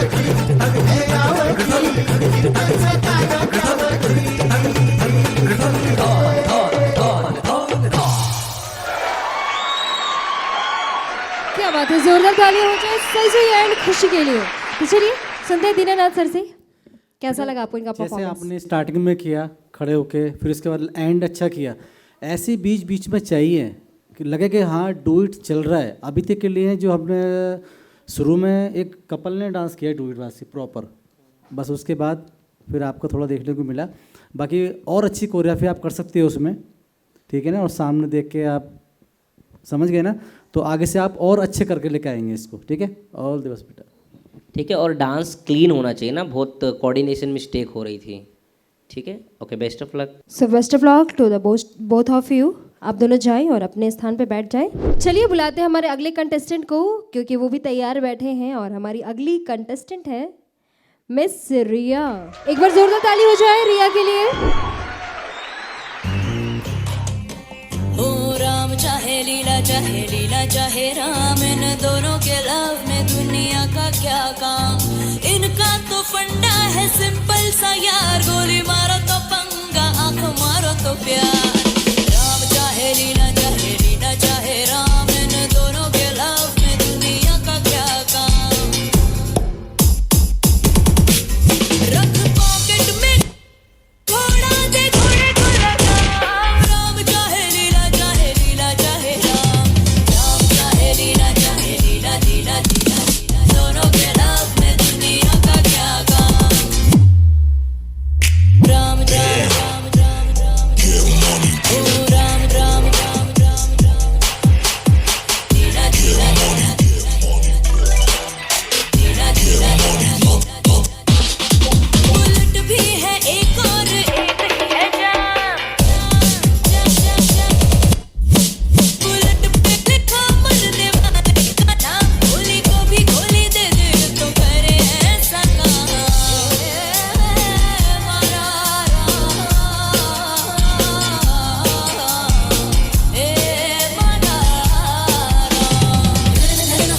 S1: क्या बात है, जोरदार तालियां हो जाए सही सही एंड खुशी के लिए। तो चलिए सुनते हैं दीनानाथ सर से, कैसा लगा आपको इनका
S4: जैसे
S1: परफॉर्मेंस?
S4: आपने स्टार्टिंग में किया खड़े होके, फिर उसके बाद एंड अच्छा किया। ऐसे बीच बीच में चाहिए कि लगे कि हाँ डुइट चल रहा है। अभी तक के लिए जो हमने शुरू में एक कपल ने डांस किया डुइट वासी प्रॉपर, बस उसके बाद फिर आपको थोड़ा देखने को मिला। बाकी और अच्छी कोरियोग्राफी आप कर सकते हो उसमें, ठीक है ना। और सामने देख के आप समझ गए ना, तो आगे से आप और अच्छे करके लेके आएंगे इसको, ठीक है। ऑल द बेस्ट बेटा।
S2: ठीक है, और डांस क्लीन होना चाहिए ना, बहुत कोऑर्डिनेशन मिस्टेक हो रही थी, ठीक है। Okay, best of luck.
S1: So best of luck to the both of you. आप दोनों जाएं और अपने स्थान पे बैठ जाएं। चलिए बुलाते हैं हमारे अगले कंटेस्टेंट को, क्योंकि वो भी तैयार बैठे हैं। और हमारी अगली कंटेस्टेंट है मिस रिया। एक बार जोरदार ताली हो जाए रिया के लिए।
S11: ओ राम चाहे लीला चाहे राम, इन दोनों के लव में दुनिया का क्या काम। इनका तो फंडा है सिंपल सा यार, गोली मारो तो पंगा, आंख मारो तो प्यार। राम चाहे लीला चाहे राम, इन दोनों के लव में दुनिया का क्या काम। रख पॉकेट में घोड़ा दे घोड़े को लगाम। राम चाहे लीला चाहे राम, राम चाहे लीला दोनों के लव में दुनिया का क्या काम। राम राम राम राम राम, ओ राम राम राम राम राम, लीला लीला बुलेट भी है एक और एक ही है जाम। बुलेट पे लिखा मरने वाले का नाम, गोली को भी गोली दे दे तो करे ऐसा काम। मारा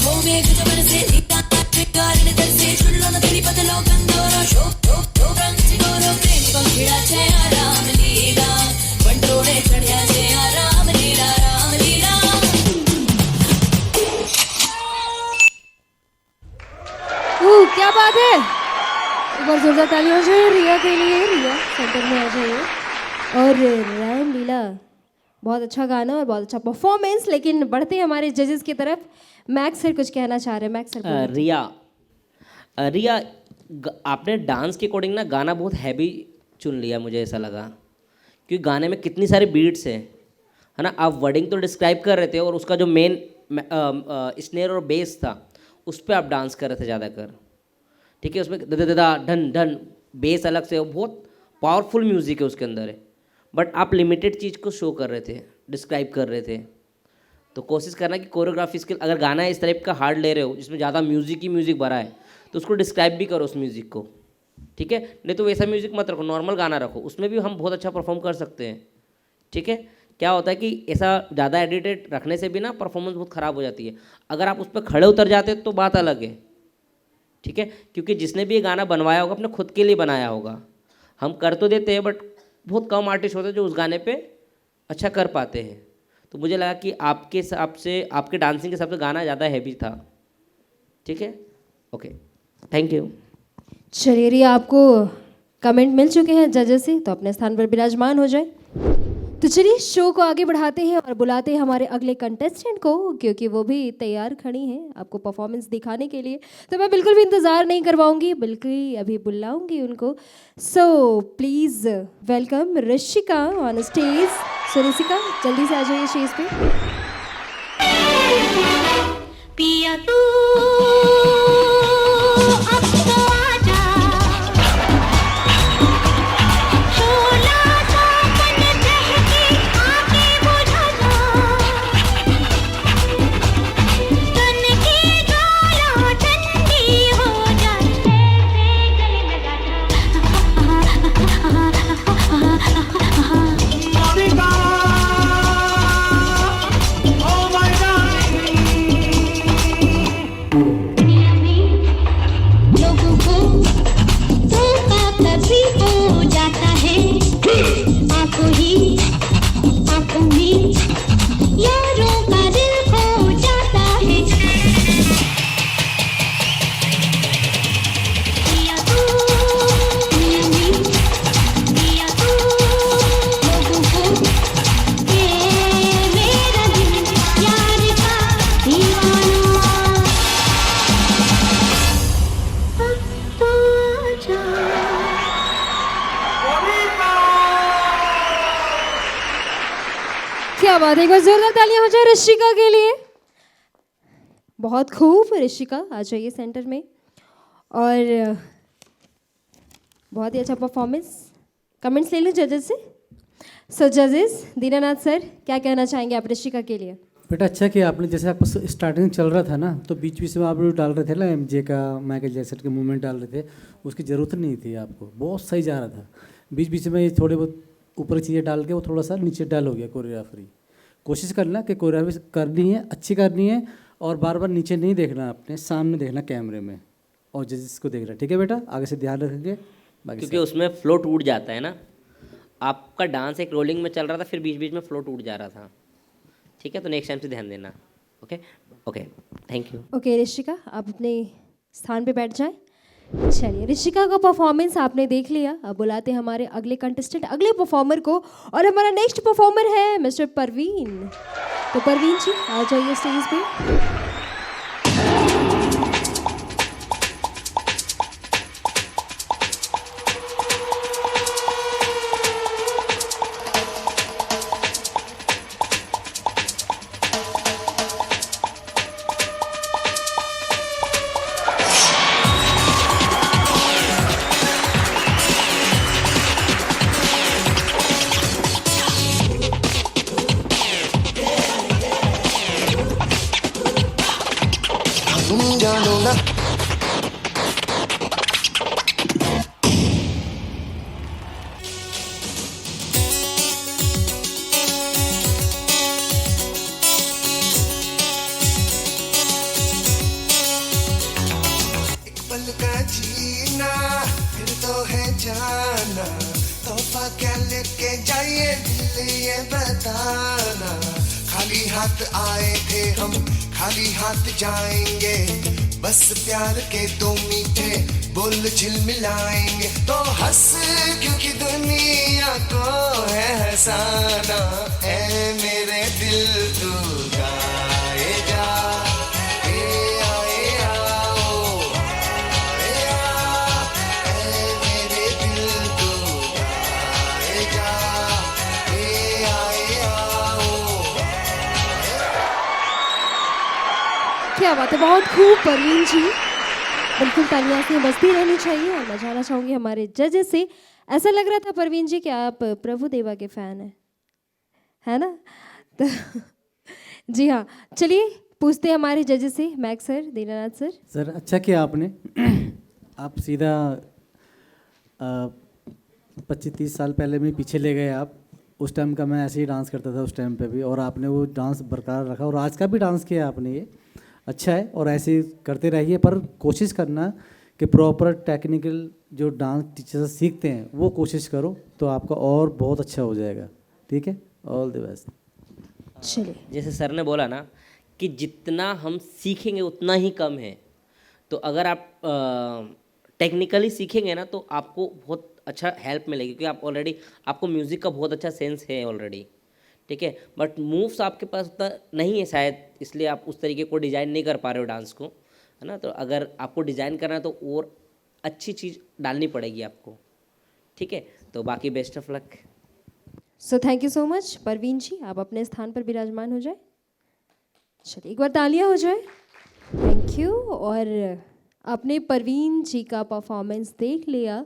S11: हो गए कुछ बरसे लीला कारण दर से छुड़लो न तेरी बदलो गंदोरो शोक रंग सिगोरो प्रेमी पंखीड़ा छे राम लीला बंटोड़े चढ़िया छे राम लीला राम लीला।
S1: क्या बात है, एक बार जोरदार ताली हो जाए रिया के लिए। रिया सेंटर में आ जाइए। और राम लीला बहुत अच्छा गाना और बहुत अच्छा परफॉर्मेंस। लेकिन बढ़ते हैं हमारे जजेस की तरफ। मैक्स सर कुछ कहना चाह रहे हैं। मैक्स सर बोलिए।
S2: रिया आपने डांस के अकॉर्डिंग ना गाना बहुत हैवी चुन लिया, मुझे ऐसा लगा, क्योंकि गाने में कितनी सारी बीट्स हैं, है ना। आप वर्डिंग तो डिस्क्राइब कर रहे थे और उसका जो मेन स्नेयर और बेस था उस पर आप डांस कर रहे थे ज़्यादातर, ठीक है। उसमें दा ढन ढन बेस अलग से, बहुत पावरफुल म्यूज़िक है उसके अंदर है, बट आप लिमिटेड चीज़ को शो कर रहे थे, डिस्क्राइब कर रहे थे। तो कोशिश करना कि कोरियोग्राफी स्किल, अगर गाना इस टाइप का हार्ड ले रहे हो जिसमें ज़्यादा म्यूज़िक ही म्यूज़िक भरा है, तो उसको डिस्क्राइब भी करो उस म्यूज़िक को, ठीक है। नहीं तो वैसा म्यूज़िक मत रखो, नॉर्मल गाना रखो, उसमें भी हम बहुत अच्छा परफॉर्म कर सकते हैं, ठीक है। क्या होता है कि ऐसा ज़्यादा एडिटेड रखने से भी ना परफॉर्मेंस बहुत ख़राब हो जाती है। अगर आप उस पर खड़े उतर जाते तो बात अलग है, ठीक है, क्योंकि जिसने भी ये गाना बनवाया होगा अपने खुद के लिए बनाया होगा। हम कर तो देते हैं बट बहुत कम आर्टिस्ट होते हैं जो उस गाने पे अच्छा कर पाते हैं। तो मुझे लगा कि आपके हिसाब से, आपके डांसिंग के हिसाब से गाना ज़्यादा हैवी था, ठीक है। Okay, thank you.
S1: चलिए रिया, आपको कमेंट मिल चुके हैं जजेस से, तो अपने स्थान पर विराजमान हो जाए। तो चलिए शो को आगे बढ़ाते हैं और बुलाते हैं हमारे अगले कंटेस्टेंट को, क्योंकि वो भी तैयार खड़ी हैं आपको परफॉर्मेंस दिखाने के लिए। तो मैं बिल्कुल भी इंतज़ार नहीं करवाऊंगी, बल्कि अभी बुलाऊंगी उनको। So please welcome Rishika on stage. So Rishika जल्दी से आ जाइए स्टेज पे।
S8: पिया तू अब तो आजा, शोला सा बन चहके आके बुझा जा, तन की ज्वाला ठंडी हो जाए, गले लगा लोगों को धोखा कभी हो जाता है, आंखों में यारों का दिल खो जाता है। पिया तू लोगों को ये मेरा दिल यार का दीवाना, अब तो आजा।
S1: क्या बात है, एक बार जोरदार तालियां हो जाए ऋषिका के लिए। बहुत खूब ऋषिका, आ जाइए सेंटर में। और बहुत ही अच्छा परफॉर्मेंस। कमेंट्स ले लो जजेस से। सो जजेस, दीनानाथ सर, क्या कहना चाहेंगे आप ऋषिका के लिए?
S4: बेटा अच्छा कि आपने, जैसे आपको स्टार्टिंग चल रहा था ना, तो बीच बीच में आप लोग डाल रहे थे ना एमजे का, माइकल जैक्सन के मूवमेंट डाल रहे थे, उसकी ज़रूरत नहीं थी आपको, बहुत सही जा रहा था। बीच बीच में ये थोड़े बहुत ऊपर चीज़ें डाल के वो थोड़ा सा नीचे डाल हो गया कोरियोग्राफरी। कोशिश करना कि कोरियोग्राफी करनी है, अच्छी करनी है, और बार बार नीचे नहीं देखना, अपने सामने देखना कैमरे में, और जजेस को देखना। ठीक है बेटा, आगे से ध्यान रखेंगे। बाकी
S2: क्योंकि उसमें फ्लो टूट जाता है ना, आपका डांस एक रोलिंग में चल रहा था, फिर बीच बीच में फ्लो टूट जा रहा था। ठीक है, तो नेक्स्ट टाइम से ध्यान देना। Okay okay, thank you.
S1: Okay Rishika, आप अपने स्थान पे बैठ जाएं। चलिए, ऋषिका का परफॉर्मेंस आपने देख लिया। अब बुलाते हैं हमारे अगले कंटेस्टेंट, अगले परफॉर्मर को, और हमारा नेक्स्ट परफॉर्मर है मिस्टर परवीन। तो परवीन जी, आ जाइए स्टेज पे।
S10: जानो ना एक पल का जीना फिर तो है जाना, तोहफा क्या लेके जाइए दिल ये बताना। खाली हाथ आए थे हम, खाली हाथ जाएंगे, बस प्यार के दो मीठे बोल झिलमिलाएंगे। तो हंस क्योंकि दुनिया को है हंसाना, ऐ मेरे दिल तू गाए जा, ए आए आओ, ए आ, ऐ मेरे दिल तू गाए जा, ए आए आओ।
S1: क्या बात है, बहुत खूब परवीन जी, बिल्कुल तालियां से बजती रहनी चाहिए। और मैं जानना चाहूँगी हमारे जजेस से, ऐसा लग रहा था परवीन जी कि आप प्रभु देवा के फ़ैन हैं, है ना? तो जी हाँ, चलिए पूछते हैं हमारे जजेस से, max sir, Dinanath sir.
S4: Sir अच्छा किया आपने, आप सीधा 25-30 साल पहले में पीछे ले गए आप। उस टाइम का मैं ऐसे ही डांस करता था उस टाइम पे भी, और आपने वो डांस बरकरार रखा, और आज का भी डांस किया आपने, ये अच्छा है। और ऐसे ही करते रहिए, पर कोशिश करना कि प्रॉपर टेक्निकल जो डांस टीचर से सीखते हैं वो कोशिश करो, तो आपका और बहुत अच्छा हो जाएगा। ठीक है, ऑल द बेस्ट।
S1: चलिए,
S2: जैसे सर ने बोला ना कि जितना हम सीखेंगे उतना ही कम है, तो अगर आप टेक्निकली सीखेंगे ना तो आपको बहुत अच्छा हेल्प मिलेगी, क्योंकि आप ऑलरेडी, आपको म्यूज़िक का बहुत अच्छा सेंस है ऑलरेडी। ठीक है, बट मूव्स आपके पास उतना नहीं है शायद, इसलिए आप उस तरीके को डिज़ाइन नहीं कर पा रहे हो डांस को, है ना? तो अगर आपको डिज़ाइन करना है तो और अच्छी चीज़ डालनी पड़ेगी आपको। ठीक है, तो बाकी best of luck.
S1: So thank you so much Parveen ji, आप अपने स्थान पर विराजमान हो जाए। चलिए, एक बार तालियां हो जाए। Thank you. और आपने परवीन जी का परफॉर्मेंस देख लिया,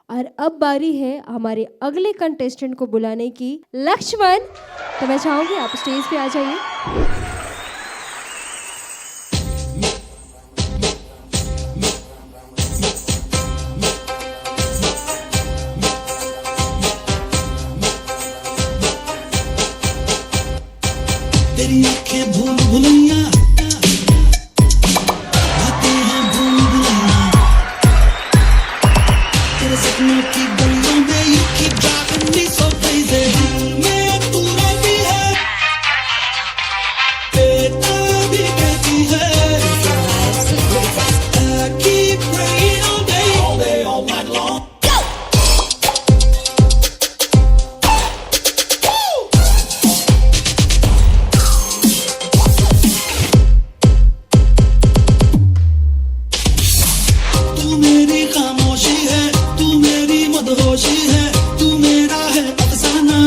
S1: और अब बारी है हमारे अगले कंटेस्टेंट को बुलाने की, लक्ष्मण। तो मैं चाहूँगी आप स्टेज पे आ जाइए।
S7: तेरी आंखें भूल भुलैया, बातें हैं भूल भुलैया, तेरे सपनों की गलियों में you keep driving me so crazy। मैं तू रहती है, बेटा भी कहती है, I keep praying all day, all night long। तू मेरी खामोशी है, तू मेरी मदहोशी है, तू मेरा है अफसाना।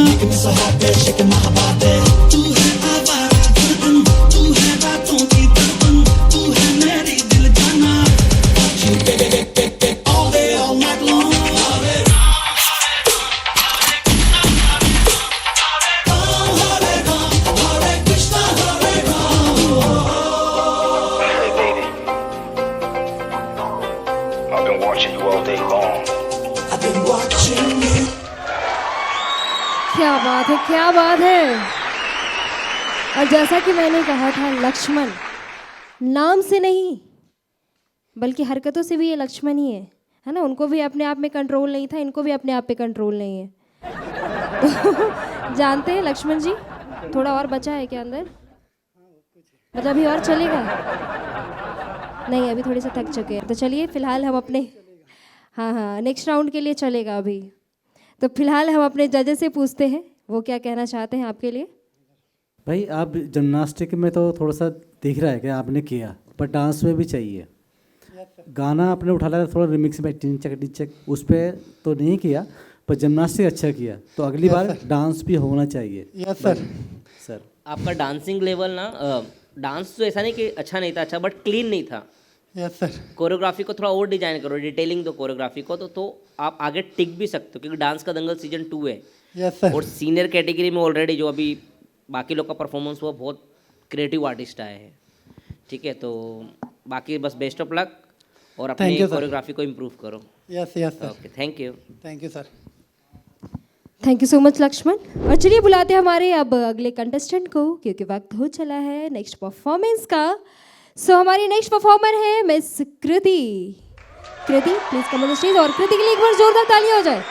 S7: तू है आवारा धड़कन, तू है रातों की धड़कन, तू है मेरी दिल जाना। All day, all night long।
S1: क्या बात है, क्या बात है। और जैसा कि मैंने कहा था, लक्ष्मण नाम से नहीं बल्कि हरकतों से भी ये लक्ष्मण ही है ना। उनको भी अपने आप में कंट्रोल नहीं था, इनको भी अपने आप पे कंट्रोल नहीं है। तो जानते हैं लक्ष्मण जी, थोड़ा और बचा है क्या अंदर? मतलब अभी और चलेगा? नहीं, अभी थोड़े से थक चुके हैं। तो चलिए फिलहाल हम अपने हाँ नेक्स्ट राउंड के लिए चलेगा अभी। तो फिलहाल हम अपने जजेस से पूछते हैं वो क्या कहना चाहते हैं आपके लिए।
S4: भाई आप जिम्नास्टिक में तो थोड़ा सा दिख रहा है कि आपने किया, पर डांस में भी चाहिए। गाना आपने उठा लिया थोड़ा रिमिक्स में टिचक उस पर तो नहीं किया, पर जिम्नास्टिक अच्छा किया। तो अगली बार डांस भी होना चाहिए।
S5: Yes sir.
S4: सर
S2: आपका डांसिंग लेवल ना, डांस तो ऐसा नहीं कि अच्छा नहीं था, अच्छा बट क्लीन नहीं था।
S5: Yes sir.
S2: कोरियोग्राफी को थोड़ा और डिजाइन करो, डिटेलिंग दो कोरियोग्राफी को, तो आप आगे टिक भी सकते हो, क्योंकि डांस का दंगल सीजन 2 है।
S5: Yes sir.
S2: और सीनियर कैटेगरी में ऑलरेडी जो अभी बाकी लोग का परफॉर्मेंस हुआ, बहुत क्रिएटिव आर्टिस्ट आए हैं। ठीक है, तो बाकी बस बेस्ट ऑफ लक और अपनी कोरियोग्राफी को इम्प्रूव करो।
S5: Yes yes sir.
S2: Okay, thank you.
S5: Thank you sir.
S1: Thank you so much Lakshman. और चलिए बुलाते हैं हमारे अब अगले कंटेस्टेंट को, क्योंकि वक्त हो चला है नेक्स्ट परफॉर्मेंस का। सो हमारी नेक्स्ट परफॉर्मर है miss Kriti. Kriti please come on the stage. और कृति के लिए एक बार जोरदार तालियां हो जाए।